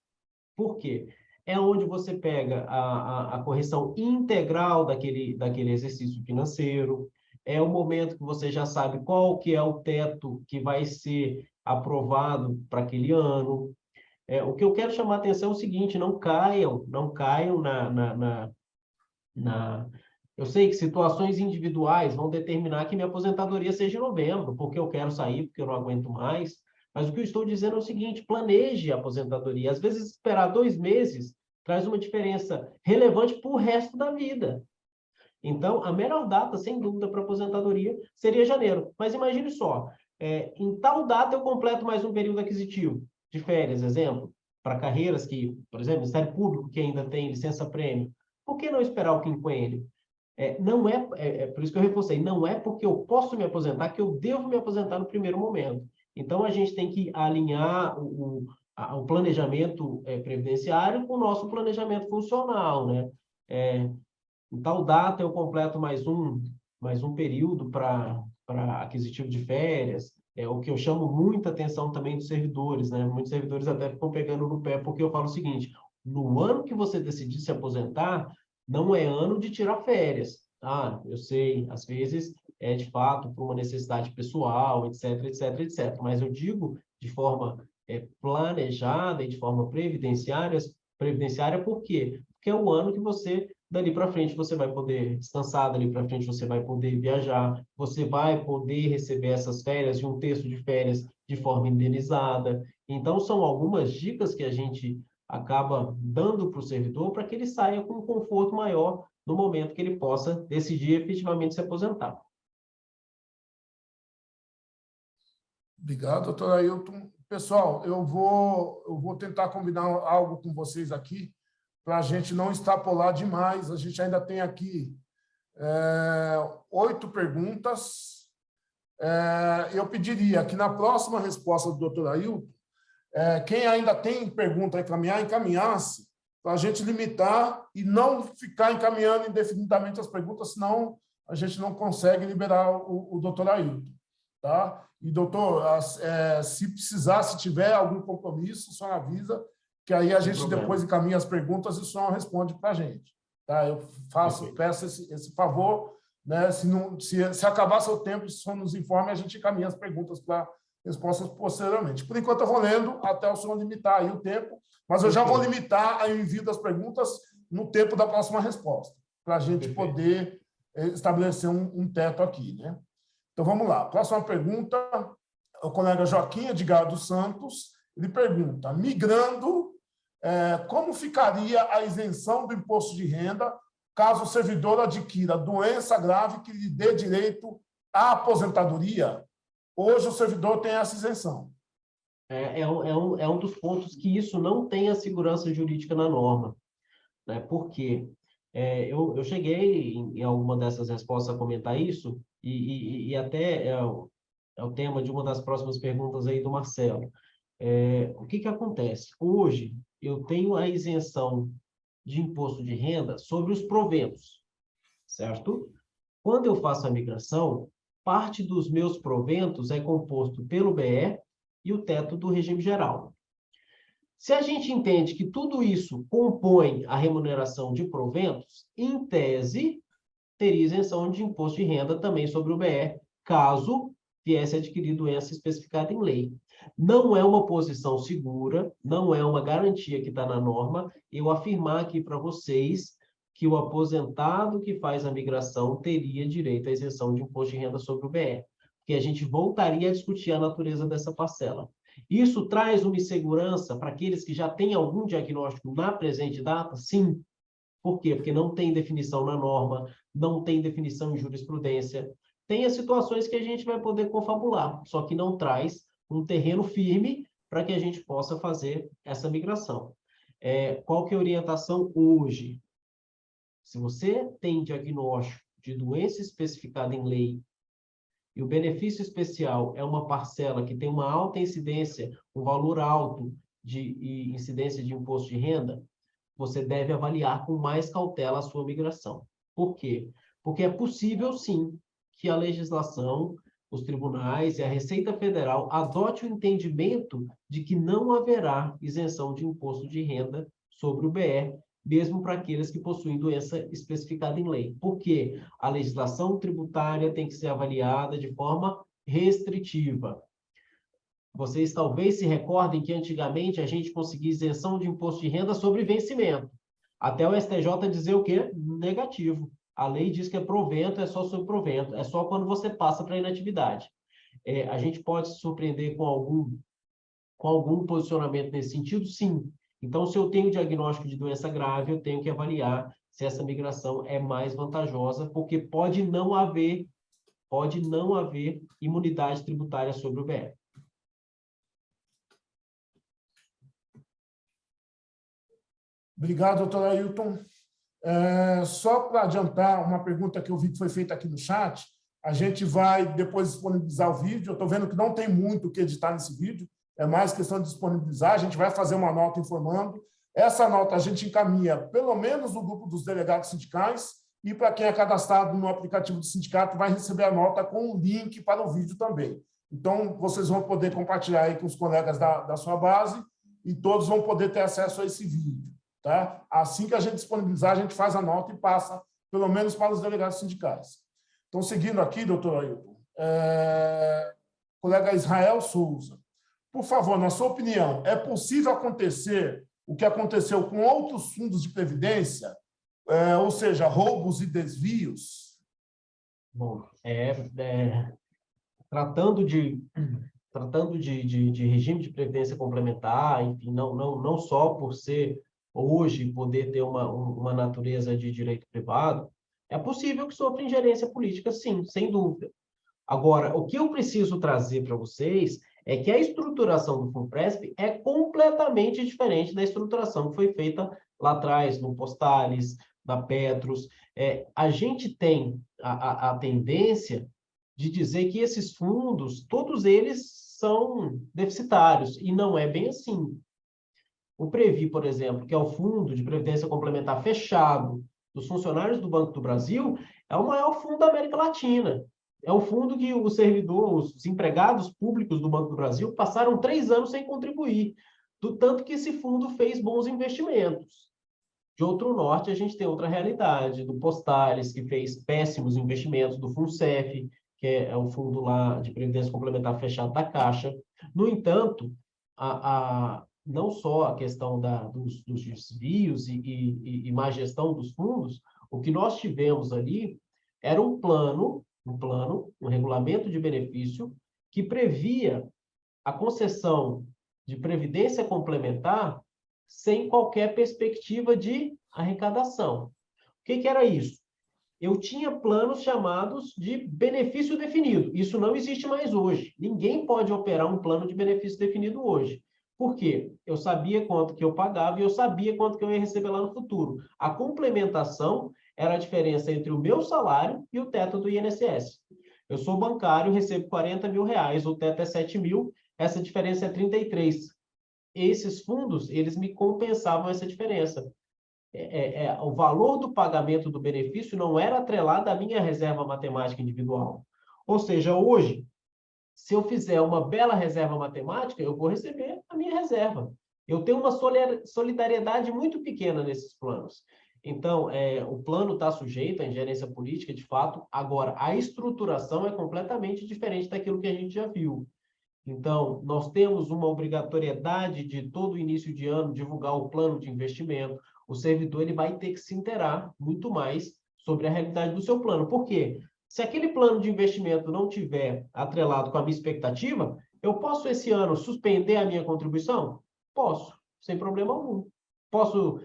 Por quê? É onde você pega a correção integral daquele exercício financeiro, é o momento que você já sabe qual que é o teto que vai ser aprovado para aquele ano. O que eu quero chamar a atenção é o seguinte, não caiam Eu sei que situações individuais vão determinar que minha aposentadoria seja em novembro, porque eu quero sair, porque eu não aguento mais. Mas o que eu estou dizendo é o seguinte, planeje a aposentadoria. Às vezes, esperar 2 meses traz uma diferença relevante para o resto da vida. Então, a melhor data, sem dúvida, para a aposentadoria seria janeiro. Mas imagine só, em tal data eu completo mais um período aquisitivo de férias, exemplo, para carreiras que, por exemplo, Ministério Público, que ainda tem licença-prêmio. Por que não esperar o quinquênio? Não por isso que eu reforcei, não é porque eu posso me aposentar que eu devo me aposentar no primeiro momento. Então, a gente tem que alinhar o planejamento previdenciário com o nosso planejamento funcional, né? Em tal data, eu completo mais um período para aquisitivo de férias, o que eu chamo muita atenção também dos servidores, né? Muitos servidores até ficam pegando no pé, porque eu falo o seguinte, no ano que você decidir se aposentar, não é ano de tirar férias. Eu sei, às vezes é de fato por uma necessidade pessoal, etc, etc, etc. Mas eu digo de forma planejada e de forma previdenciária, por quê? Porque é o ano que você, dali para frente, você vai poder descansar, dali para frente você vai poder viajar, você vai poder receber essas férias e um terço de férias de forma indenizada. Então, são algumas dicas que a gente acaba dando para o servidor para que ele saia com um conforto maior no momento que ele possa decidir efetivamente se aposentar. Obrigado, doutor Ailton. Pessoal, eu vou tentar combinar algo com vocês aqui para a gente não extrapolar demais. A gente ainda tem aqui 8 perguntas. Eu pediria que na próxima resposta do doutor Ailton, quem ainda tem pergunta a encaminhasse, para a gente limitar e não ficar encaminhando indefinidamente as perguntas, senão a gente não consegue liberar o doutor Ailton. Tá? E, doutor, se precisar, se tiver algum compromisso, só avisa, que aí a gente depois encaminha as perguntas e o senhor responde para a gente. Tá? Eu peço esse favor, né? Se acabar seu tempo, se o senhor nos informe, a gente encaminha as perguntas para respostas posteriormente. Por enquanto, eu vou lendo até o senhor limitar aí o tempo, mas eu já vou limitar o envio das perguntas no tempo da próxima resposta, para a gente poder estabelecer um teto aqui, né? Então, vamos lá. Próxima pergunta, o colega Joaquim Edgar dos Santos, ele pergunta, migrando, como ficaria a isenção do imposto de renda caso o servidor adquira doença grave que lhe dê direito à aposentadoria? Hoje, o servidor tem essa isenção. É um dos pontos que isso não tem a segurança jurídica na norma. Né? Por quê? Eu cheguei em alguma dessas respostas a comentar isso, e até é o tema de uma das próximas perguntas aí do Marcelo. O que acontece? Hoje, eu tenho a isenção de imposto de renda sobre os proventos, certo? Quando eu faço a migração, parte dos meus proventos é composto pelo BE e o teto do regime geral. Se a gente entende que tudo isso compõe a remuneração de proventos, em tese, teria isenção de imposto de renda também sobre o BE, caso viesse a adquirir doença especificada em lei. Não é uma posição segura, não é uma garantia que está na norma, eu afirmar aqui para vocês que o aposentado que faz a migração teria direito à isenção de imposto de renda sobre o BE, porque a gente voltaria a discutir a natureza dessa parcela. Isso traz uma insegurança para aqueles que já têm algum diagnóstico na presente data? Sim. Por quê? Porque não tem definição na norma, não tem definição em jurisprudência. Tem as situações que a gente vai poder confabular, só que não traz um terreno firme para que a gente possa fazer essa migração. Qual que é a orientação hoje? Se você tem diagnóstico de doença especificada em lei e o benefício especial é uma parcela que tem uma alta incidência, um valor alto de incidência de imposto de renda, você deve avaliar com mais cautela a sua migração. Por quê? Porque é possível, sim, que a legislação, os tribunais e a Receita Federal adote o entendimento de que não haverá isenção de imposto de renda sobre o BR, mesmo para aqueles que possuem doença especificada em lei. Por quê? A legislação tributária tem que ser avaliada de forma restritiva. Vocês talvez se recordem que antigamente a gente conseguia isenção de imposto de renda sobre vencimento. Até o STJ dizer o quê? Negativo. A lei diz que é provento, é só sobre provento, é só quando você passa para a inatividade. A gente pode se surpreender com algum posicionamento nesse sentido? Sim. Então, se eu tenho diagnóstico de doença grave, eu tenho que avaliar se essa migração é mais vantajosa, porque pode não haver imunidade tributária sobre o BR. Obrigado, doutor Ailton. Só para adiantar uma pergunta que eu vi que foi feita aqui no chat, a gente vai depois disponibilizar o vídeo. Eu estou vendo que não tem muito o que editar nesse vídeo, é mais questão de disponibilizar. A gente vai fazer uma nota informando. Essa nota a gente encaminha pelo menos no grupo dos delegados sindicais e para quem é cadastrado no aplicativo do sindicato vai receber a nota com o link para o vídeo também. Então, vocês vão poder compartilhar aí com os colegas da sua base e todos vão poder ter acesso a esse vídeo. Tá? Assim que a gente disponibilizar, a gente faz a nota e passa, pelo menos para os delegados sindicais. Então, seguindo aqui, doutor Ailton, colega Israel Souza, por favor, na sua opinião, é possível acontecer o que aconteceu com outros fundos de previdência, ou seja, roubos e desvios? Bom, tratando de regime de previdência complementar, enfim, não só por ser hoje poder ter uma natureza de direito privado, é possível que sofra ingerência política, sim, sem dúvida. Agora, o que eu preciso trazer para vocês é que a estruturação do Funpresp é completamente diferente da estruturação que foi feita lá atrás, no Postales, na Petros. A gente tem a tendência de dizer que esses fundos, todos eles são deficitários, e não é bem assim. O Previ, por exemplo, que é o Fundo de Previdência Complementar fechado dos funcionários do Banco do Brasil, é o maior fundo da América Latina. É o fundo que os empregados públicos do Banco do Brasil passaram 3 anos sem contribuir, do tanto que esse fundo fez bons investimentos. De outro norte, a gente tem outra realidade, do Postales, que fez péssimos investimentos, do FUNCEF, que é o fundo lá de Previdência Complementar fechado da Caixa. No entanto, não só a questão dos desvios e má gestão dos fundos, o que nós tivemos ali era um regulamento de benefício que previa a concessão de previdência complementar sem qualquer perspectiva de arrecadação. O que era isso? Eu tinha planos chamados de benefício definido. Isso não existe mais hoje. Ninguém pode operar um plano de benefício definido hoje. Por quê? Eu sabia quanto que eu pagava e eu sabia quanto que eu ia receber lá no futuro. A complementação era a diferença entre o meu salário e o teto do INSS. Eu sou bancário, recebo R$40 mil, o teto é 7 mil, essa diferença é 33. Esses fundos, eles me compensavam essa diferença. O valor do pagamento do benefício não era atrelado à minha reserva matemática individual. Ou seja, hoje, se eu fizer uma bela reserva matemática, eu vou receber a minha reserva. Eu tenho uma solidariedade muito pequena nesses planos. Então, o plano está sujeito à ingerência política, de fato. Agora, a estruturação é completamente diferente daquilo que a gente já viu. Então, nós temos uma obrigatoriedade de todo início de ano divulgar o plano de investimento. O servidor ele vai ter que se inteirar muito mais sobre a realidade do seu plano. Por quê? Se aquele plano de investimento não tiver atrelado com a minha expectativa, eu posso, esse ano, suspender a minha contribuição? Posso, sem problema algum. Posso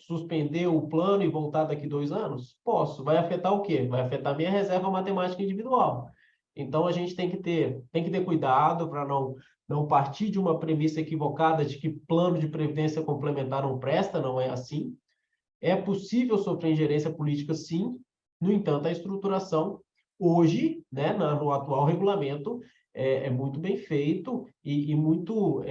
suspender o plano e voltar daqui 2 anos? Posso. Vai afetar o quê? Vai afetar a minha reserva matemática individual. Então, a gente tem que ter cuidado para não partir de uma premissa equivocada de que plano de previdência complementar não presta, não é assim. É possível sofrer ingerência política, sim. No entanto, a estruturação, hoje, né, no atual regulamento, é muito bem feito e muito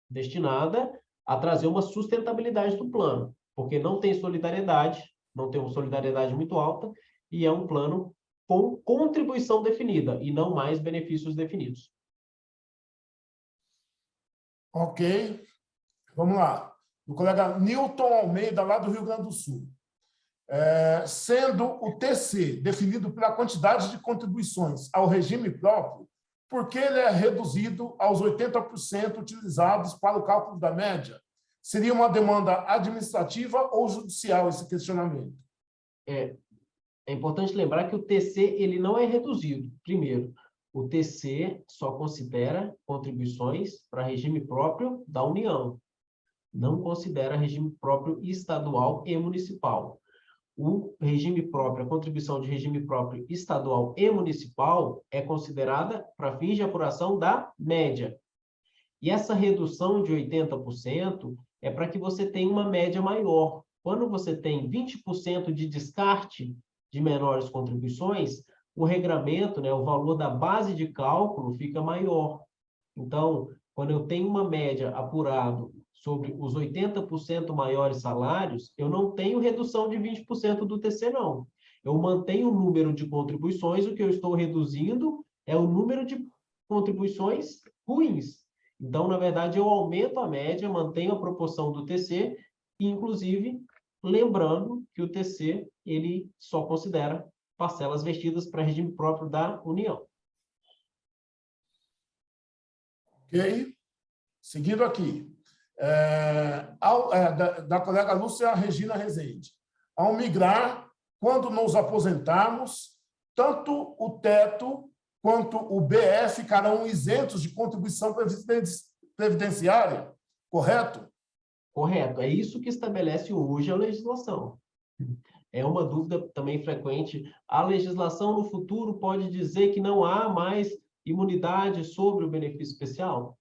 destinada a trazer uma sustentabilidade do plano, porque não tem solidariedade, não tem uma solidariedade muito alta, e é um plano com contribuição definida, e não mais benefícios definidos. Ok. Vamos lá. O colega Newton Almeida, lá do Rio Grande do Sul. Sendo o TC definido pela quantidade de contribuições ao regime próprio, por que ele é reduzido aos 80% utilizados para o cálculo da média? Seria uma demanda administrativa ou judicial esse questionamento? É importante lembrar que o TC ele não é reduzido. Primeiro, o TC só considera contribuições para regime próprio da União. Não considera regime próprio estadual e municipal. O regime próprio, a contribuição de regime próprio estadual e municipal é considerada para fins de apuração da média. E essa redução de 80% é para que você tenha uma média maior. Quando você tem 20% de descarte de menores contribuições, o regramento, né, o valor da base de cálculo fica maior. Então, quando eu tenho uma média apurado sobre os 80% maiores salários, eu não tenho redução de 20% do TC, não. Eu mantenho o número de contribuições, o que eu estou reduzindo é o número de contribuições ruins. Então, na verdade, eu aumento a média, mantenho a proporção do TC, e, inclusive, lembrando que o TC ele só considera parcelas vestidas para regime próprio da União. Ok? Seguindo aqui. Da colega Lúcia Regina Rezende. Ao migrar, quando nos aposentarmos, tanto o teto quanto o BE ficarão isentos de contribuição previdenciária, correto? Correto. É isso que estabelece hoje a legislação. É uma dúvida também frequente. A legislação no futuro pode dizer que não há mais imunidade sobre o benefício especial?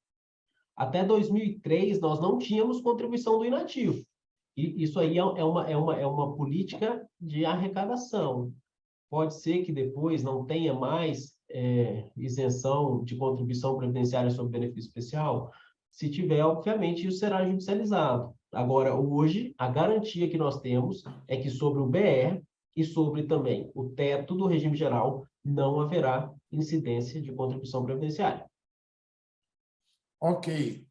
Até 2003, nós não tínhamos contribuição do inativo. E isso aí é uma política de arrecadação. Pode ser que depois não tenha mais isenção de contribuição previdenciária sobre benefício especial. Se tiver, obviamente, isso será judicializado. Agora, hoje, a garantia que nós temos é que sobre o BR e sobre também o teto do regime geral não haverá incidência de contribuição previdenciária. Ok.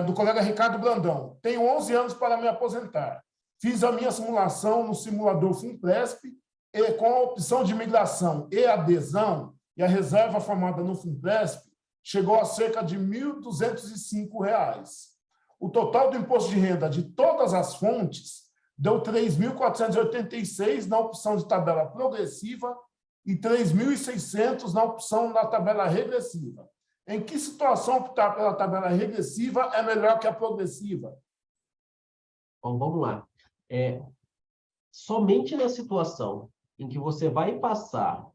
Do colega Ricardo Brandão. Tenho 11 anos para me aposentar. Fiz a minha simulação no simulador FUNPRESP e com a opção de migração e adesão e a reserva formada no FUNPRESP chegou a cerca de R$ 1.205. O total do imposto de renda de todas as fontes deu R$ 3.486 na opção de tabela progressiva e R$ 3.600 na opção da tabela regressiva. Em que situação optar pela tabela regressiva é melhor que a progressiva? Bom, vamos lá. Somente na situação em que você vai passar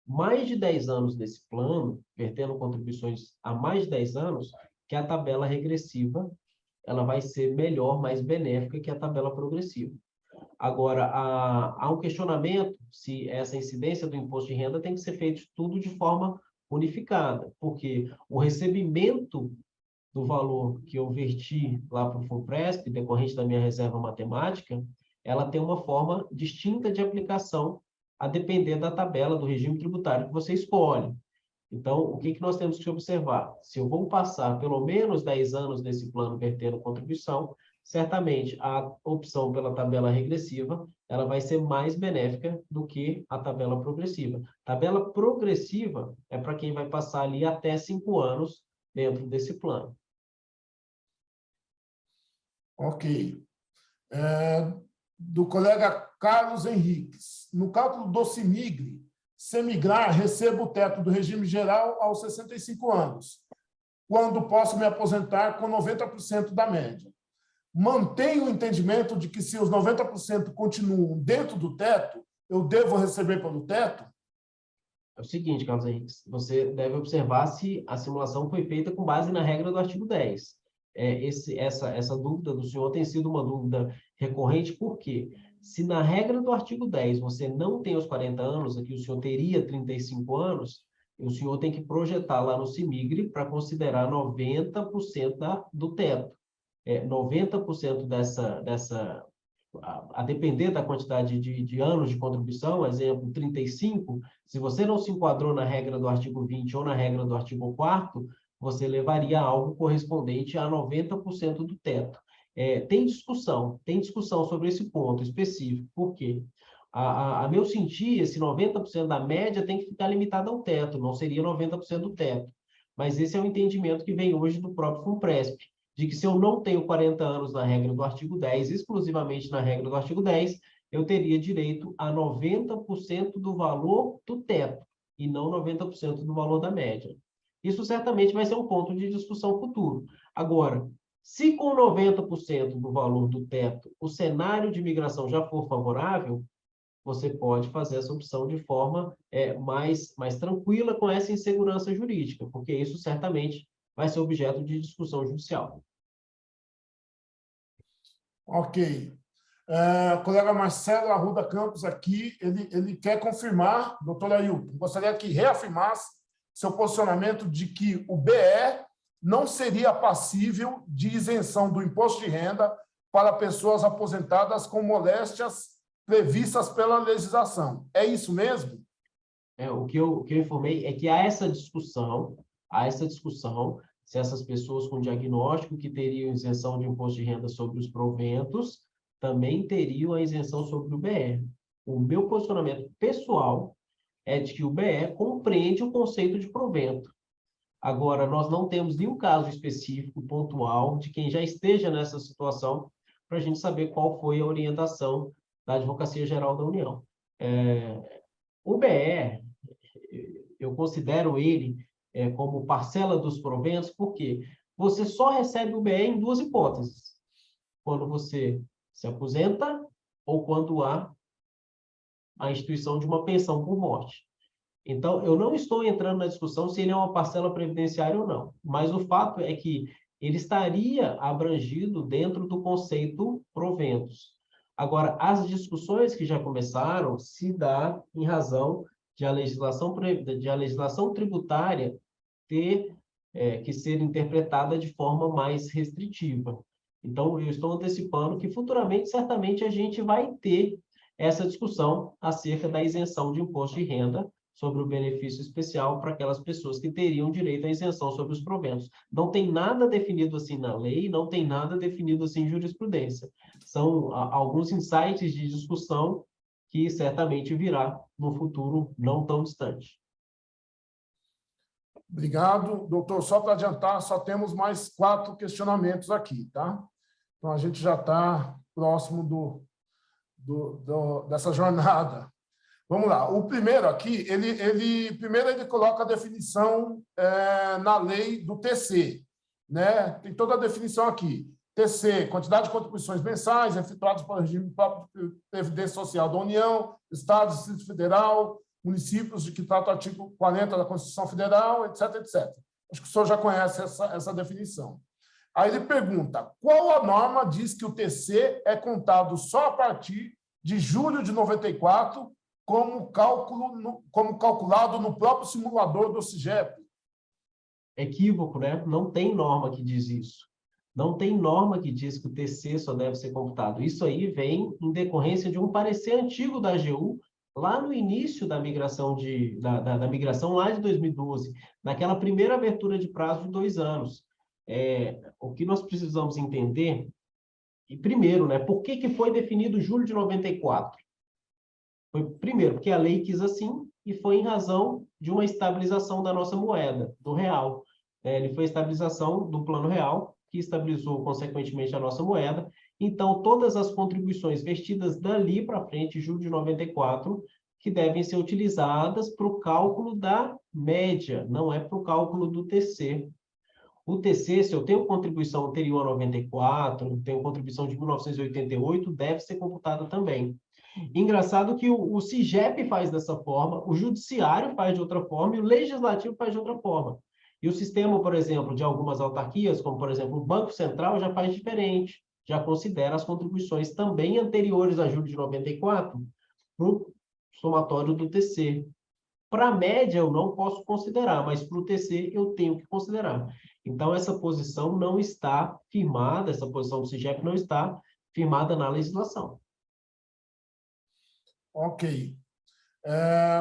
mais de 10 anos nesse plano, vertendo contribuições há mais de 10 anos, que a tabela regressiva ela vai ser melhor, mais benéfica que a tabela progressiva. Agora, há um questionamento se essa incidência do imposto de renda tem que ser feito tudo de forma unificada, porque o recebimento do valor que eu verti lá para o FUNPRESP, decorrente da minha reserva matemática, ela tem uma forma distinta de aplicação a depender da tabela do regime tributário que você escolhe. Então, o que nós temos que observar? Se eu vou passar pelo menos 10 anos nesse plano vertendo contribuição, certamente a opção pela tabela regressiva ela vai ser mais benéfica do que a tabela progressiva. Tabela progressiva é para quem vai passar ali até 5 anos dentro desse plano. Ok. Do colega Carlos Henriques. No cálculo do CIMIGRE, se migrar, recebo o teto do regime geral aos 65 anos, quando posso me aposentar com 90% da média. Mantenho o entendimento de que se os 90% continuam dentro do teto, eu devo receber pelo teto? é o seguinte, Carlos Henrique, você deve observar se a simulação foi feita com base na regra do artigo 10. Essa dúvida do senhor tem sido uma dúvida recorrente, por quê? Se na regra do artigo 10 você não tem os 40 anos, aqui o senhor teria 35 anos, o senhor tem que projetar lá no CIMIGRE para considerar 90% do teto. 90% a depender da quantidade de anos de contribuição, exemplo, 35, se você não se enquadrou na regra do artigo 20 ou na regra do artigo 4º, você levaria algo correspondente a 90% do teto. Tem discussão sobre esse ponto específico. Por quê? A meu sentir, esse 90% da média tem que ficar limitado ao teto, não seria 90% do teto. Mas esse é o entendimento que vem hoje do próprio FUNPRESP, de que se eu não tenho 40 anos na regra do artigo 10, exclusivamente na regra do artigo 10, eu teria direito a 90% do valor do teto, e não 90% do valor da média. Isso certamente vai ser um ponto de discussão futuro. Agora, se com 90% do valor do teto o cenário de migração já for favorável, você pode fazer essa opção de forma mais tranquila com essa insegurança jurídica, porque isso certamente vai ser objeto de discussão judicial. Ok. O colega Marcelo Arruda Campos aqui, ele quer confirmar, doutor Ailton, gostaria que reafirmasse seu posicionamento de que o BE não seria passível de isenção do imposto de renda para pessoas aposentadas com moléstias previstas pela legislação. É isso mesmo? O que eu informei é que há essa discussão, se essas pessoas com diagnóstico que teriam isenção de imposto de renda sobre os proventos também teriam a isenção sobre o BE. O meu posicionamento pessoal é de que o BE compreende o conceito de provento. Agora, nós não temos nenhum caso específico, pontual, de quem já esteja nessa situação, para a gente saber qual foi a orientação da Advocacia Geral da União. O BE, eu considero ele como parcela dos proventos, porque você só recebe o BE em duas hipóteses. Quando você se aposenta ou quando há a instituição de uma pensão por morte. Então, eu não estou entrando na discussão se ele é uma parcela previdenciária ou não, mas o fato é que ele estaria abrangido dentro do conceito proventos. Agora, as discussões que já começaram se dá em razão de a legislação tributária ter que ser interpretada de forma mais restritiva. Então, eu estou antecipando que futuramente, certamente, a gente vai ter essa discussão acerca da isenção de imposto de renda sobre o benefício especial para aquelas pessoas que teriam direito à isenção sobre os proventos. Não tem nada definido assim na lei, não tem nada definido assim em jurisprudência. São alguns insights de discussão que certamente virá no futuro não tão distante. Obrigado, doutor. Só para adiantar, só temos mais 4 questionamentos aqui, tá? Então, a gente já está próximo dessa jornada. Vamos lá. O primeiro aqui, primeiro ele coloca a definição na lei do TC, né? Tem toda a definição aqui. TC, quantidade de contribuições mensais efetuadas pelo regime próprio de Previdência Social da União, Estado, Distrito Federal, municípios de que trata o artigo 40 da Constituição Federal, etc., etc. Acho que o senhor já conhece essa definição. Aí ele pergunta, qual a norma diz que o TC é contado só a partir de julho de 94, como calculado no próprio simulador do CIGEP? Equívoco, né? Não tem norma que diz isso. Não tem norma que diz que o TC só deve ser computado. Isso aí vem em decorrência de um parecer antigo da AGU, lá no início da migração, da migração lá de 2012, naquela primeira abertura de prazo de 2 anos. O que nós precisamos entender, e primeiro, né, por que foi definido julho de 94? Foi, primeiro, porque a lei quis assim e foi em razão de uma estabilização da nossa moeda, do real. Ele foi a estabilização do plano real, que estabilizou, consequentemente, a nossa moeda. Então, todas as contribuições vestidas dali para frente, julho de 94, que devem ser utilizadas para o cálculo da média, não é para o cálculo do TC. O TC, se eu tenho contribuição anterior a 94, tenho contribuição de 1988, deve ser computada também. Engraçado que o SIGEP faz dessa forma, o Judiciário faz de outra forma e o Legislativo faz de outra forma. E o sistema, por exemplo, de algumas autarquias, como, por exemplo, o Banco Central, já faz diferente, já considera as contribuições também anteriores a julho de 94 para o somatório do TC. Para a média, eu não posso considerar, mas para o TC eu tenho que considerar. Então, essa posição não está firmada, essa posição do SIGEP não está firmada na legislação. Ok.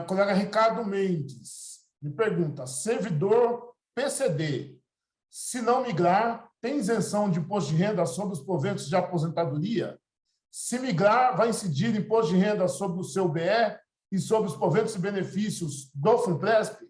Colega Ricardo Mendes me pergunta, servidor PCD, se não migrar, tem isenção de imposto de renda sobre os proventos de aposentadoria? Se migrar, vai incidir imposto de renda sobre o seu BE e sobre os proventos e benefícios do FUNPRESP?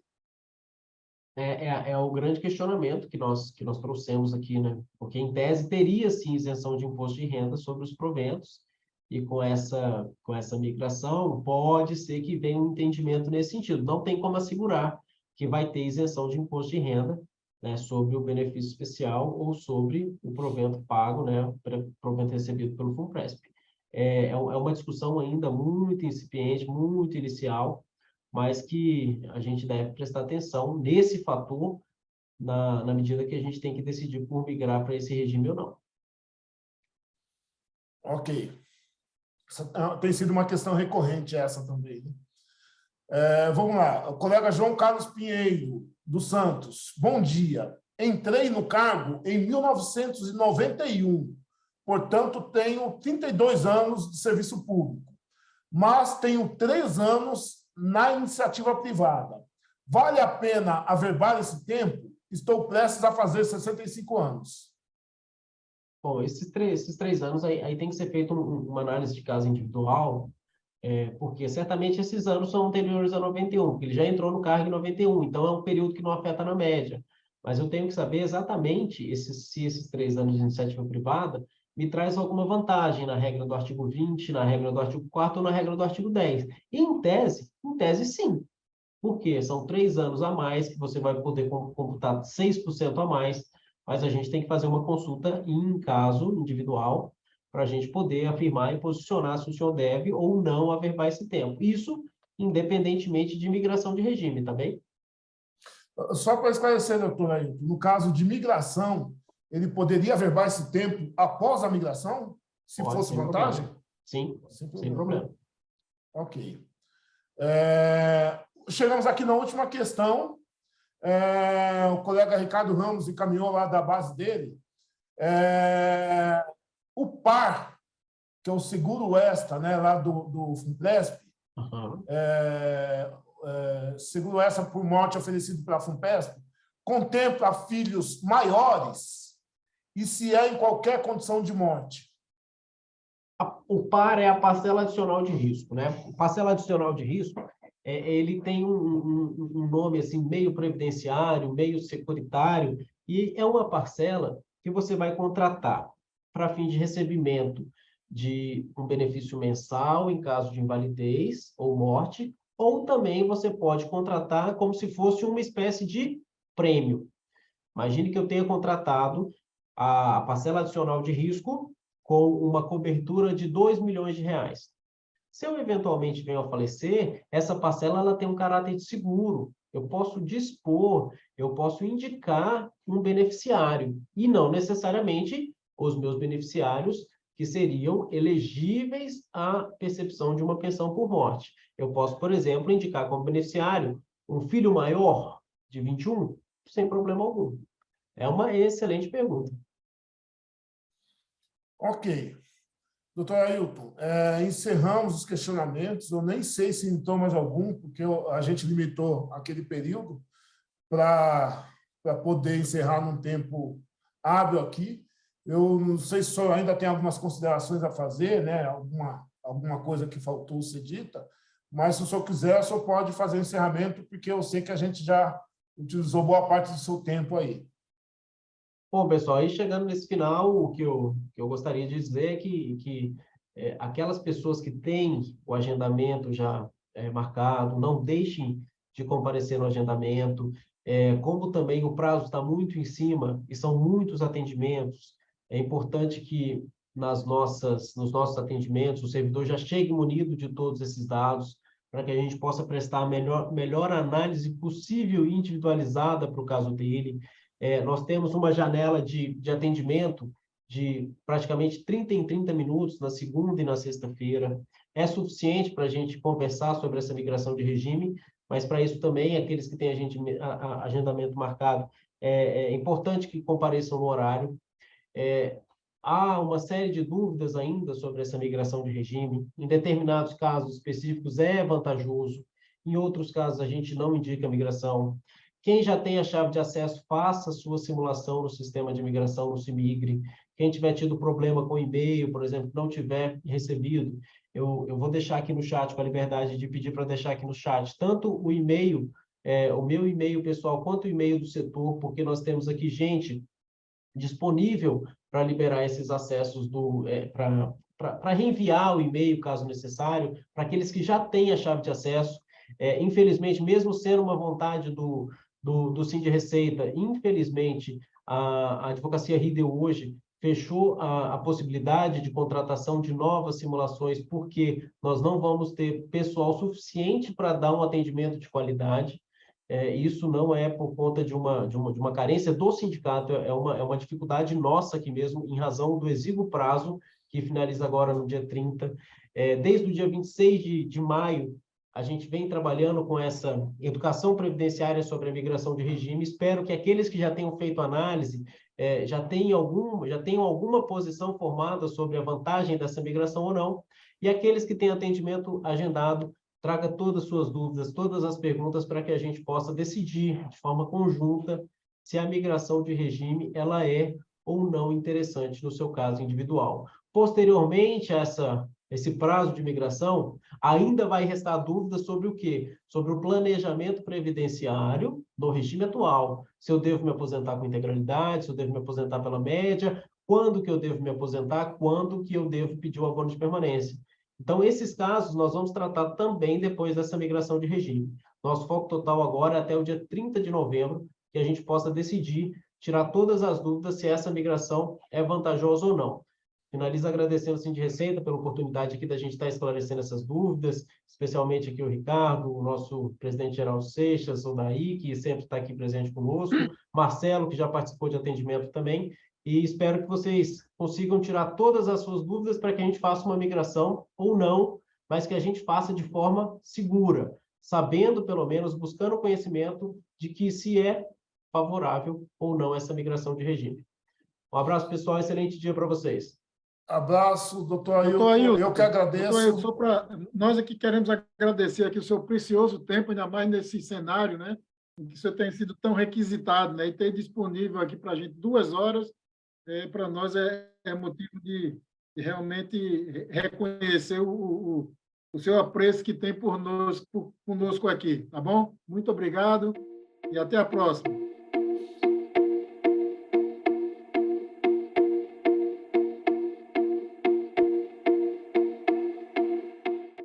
É o grande questionamento que nós trouxemos aqui, né? Porque, em tese, teria, sim, isenção de imposto de renda sobre os proventos, e com essa migração, pode ser que venha um entendimento nesse sentido. Não tem como assegurar que vai ter isenção de imposto de renda, né, sobre o benefício especial ou sobre o provento pago, né, provento recebido pelo FUNPRESP. É uma discussão ainda muito incipiente, muito inicial, mas que a gente deve prestar atenção nesse fator na medida que a gente tem que decidir por migrar para esse regime ou não. Ok. Tem sido uma questão recorrente essa também, né? Vamos lá. O colega João Carlos Pinheiro, dos Santos. Bom dia. Entrei no cargo em 1991, portanto, tenho 32 anos de serviço público, mas tenho 3 anos na iniciativa privada. Vale a pena averbar esse tempo? Estou prestes a fazer 65 anos. Bom, esses três anos aí tem que ser feita uma análise de caso individual, porque certamente esses anos são anteriores a 91, porque ele já entrou no cargo em 91, então é um período que não afeta na média. Mas eu tenho que saber exatamente se esses 3 anos de iniciativa privada me traz alguma vantagem na regra do artigo 20, na regra do artigo 4º ou na regra do artigo 10. E, em tese, sim. Porque são 3 anos a mais, que você vai poder computar 6% a mais, mas a gente tem que fazer uma consulta em caso individual para a gente poder afirmar e posicionar se o senhor deve ou não averbar esse tempo. Isso independentemente de migração de regime, tá bem? Só para esclarecer, doutor Ailton, no caso de migração, ele poderia averbar esse tempo após a migração, se Pode, fosse sem vantagem? problema. Sim, sem problema. Ok. Chegamos aqui na última questão. O colega Ricardo Ramos encaminhou lá da base dele. O PAR, que é o seguro extra, né, lá do FUNPRESP, seguro extra por morte oferecido pela FUNPRESP, contempla filhos maiores e se é em qualquer condição de morte. O PAR é a parcela adicional de risco, né? Parcela adicional de risco, ele tem um nome assim, meio previdenciário, meio securitário, e é uma parcela que você vai contratar para fim de recebimento de um benefício mensal em caso de invalidez ou morte, ou também você pode contratar como se fosse uma espécie de prêmio. Imagine que eu tenha contratado a parcela adicional de risco com uma cobertura de R$2 milhões. Se eu eventualmente venho a falecer, essa parcela ela tem um caráter de seguro. Eu posso dispor, eu posso indicar um beneficiário, e não necessariamente os meus beneficiários que seriam elegíveis à percepção de uma pensão por morte. Eu posso, por exemplo, indicar como beneficiário um filho maior de 21, sem problema algum. É uma excelente pergunta. Ok. Doutor Ailton, encerramos os questionamentos. Eu nem sei se entrou mais algum, porque a gente limitou aquele período para poder encerrar num tempo hábil aqui. Eu não sei se o senhor ainda tem algumas considerações a fazer, né? Alguma coisa que faltou ser dita, mas se o senhor quiser, o senhor pode fazer o encerramento, porque eu sei que a gente já utilizou boa parte do seu tempo aí. Bom, pessoal, aí chegando nesse final, o que eu gostaria de dizer é que aquelas pessoas que têm o agendamento já marcado, não deixem de comparecer no agendamento, como também o prazo está muito em cima e são muitos atendimentos, é importante que nos nossos atendimentos, o servidor já chegue munido de todos esses dados, para que a gente possa prestar a melhor análise possível e individualizada para o caso dele. Nós temos uma janela de atendimento de praticamente 30 em 30 minutos, na segunda e na sexta-feira. É suficiente para a gente conversar sobre essa migração de regime, mas para isso também, aqueles que têm agendamento marcado, é importante que compareçam no horário. Há uma série de dúvidas ainda sobre essa migração de regime. Em determinados casos específicos é vantajoso, em outros casos a gente não indica a migração. Quem já tem a chave de acesso, faça a sua simulação no sistema de migração, no CIMIGRE. Quem tiver tido problema com e-mail, por exemplo, não tiver recebido, eu vou deixar aqui no chat, com a liberdade de pedir para deixar aqui no chat, tanto o e-mail, o meu e-mail pessoal, quanto o e-mail do setor, porque nós temos aqui gente disponível para liberar esses acessos para reenviar o e-mail, caso necessário, para aqueles que já têm a chave de acesso. Infelizmente, mesmo sendo uma vontade do Sind Receita, infelizmente, a Advocacia RIDE hoje fechou a possibilidade de contratação de novas simulações, porque nós não vamos ter pessoal suficiente para dar um atendimento de qualidade. Isso não é por conta de uma carência do sindicato, é uma dificuldade nossa aqui mesmo, em razão do exíguo prazo, que finaliza agora no dia 30. Desde o dia 26 de maio, a gente vem trabalhando com essa educação previdenciária sobre a migração de regime. Espero que aqueles que já tenham feito análise já tenham alguma posição formada sobre a vantagem dessa migração ou não, e aqueles que têm atendimento agendado, traga todas as suas dúvidas, todas as perguntas, para que a gente possa decidir de forma conjunta se a migração de regime ela é ou não interessante no seu caso individual. Posteriormente a esse prazo de migração, ainda vai restar dúvidas sobre o quê? Sobre o planejamento previdenciário no regime atual. Se eu devo me aposentar com integralidade, se eu devo me aposentar pela média, quando que eu devo me aposentar, quando que eu devo pedir o abono de permanência. Então, esses casos nós vamos tratar também depois dessa migração de regime. Nosso foco total agora é até o dia 30 de novembro, que a gente possa decidir, tirar todas as dúvidas se essa migração é vantajosa ou não. Finalizo agradecendo o Sind Receita pela oportunidade aqui da gente estar esclarecendo essas dúvidas, especialmente aqui o Ricardo, o nosso presidente-geral Seixas, o Daí, que sempre está aqui presente conosco, Marcelo, que já participou de atendimento também, e espero que vocês consigam tirar todas as suas dúvidas para que a gente faça uma migração ou não, mas que a gente faça de forma segura, sabendo, pelo menos, buscando conhecimento de que se é favorável ou não essa migração de regime. Um abraço, pessoal. Excelente dia para vocês. Abraço, doutor Ailton. Eu que agradeço. Doutor Ailton, nós aqui queremos agradecer aqui o seu precioso tempo, ainda mais nesse cenário, né, em que você tem sido tão requisitado, né, e ter disponível aqui para a gente 2 horas, para nós é motivo de realmente reconhecer o seu apreço que tem conosco aqui, tá bom? Muito obrigado e até a próxima.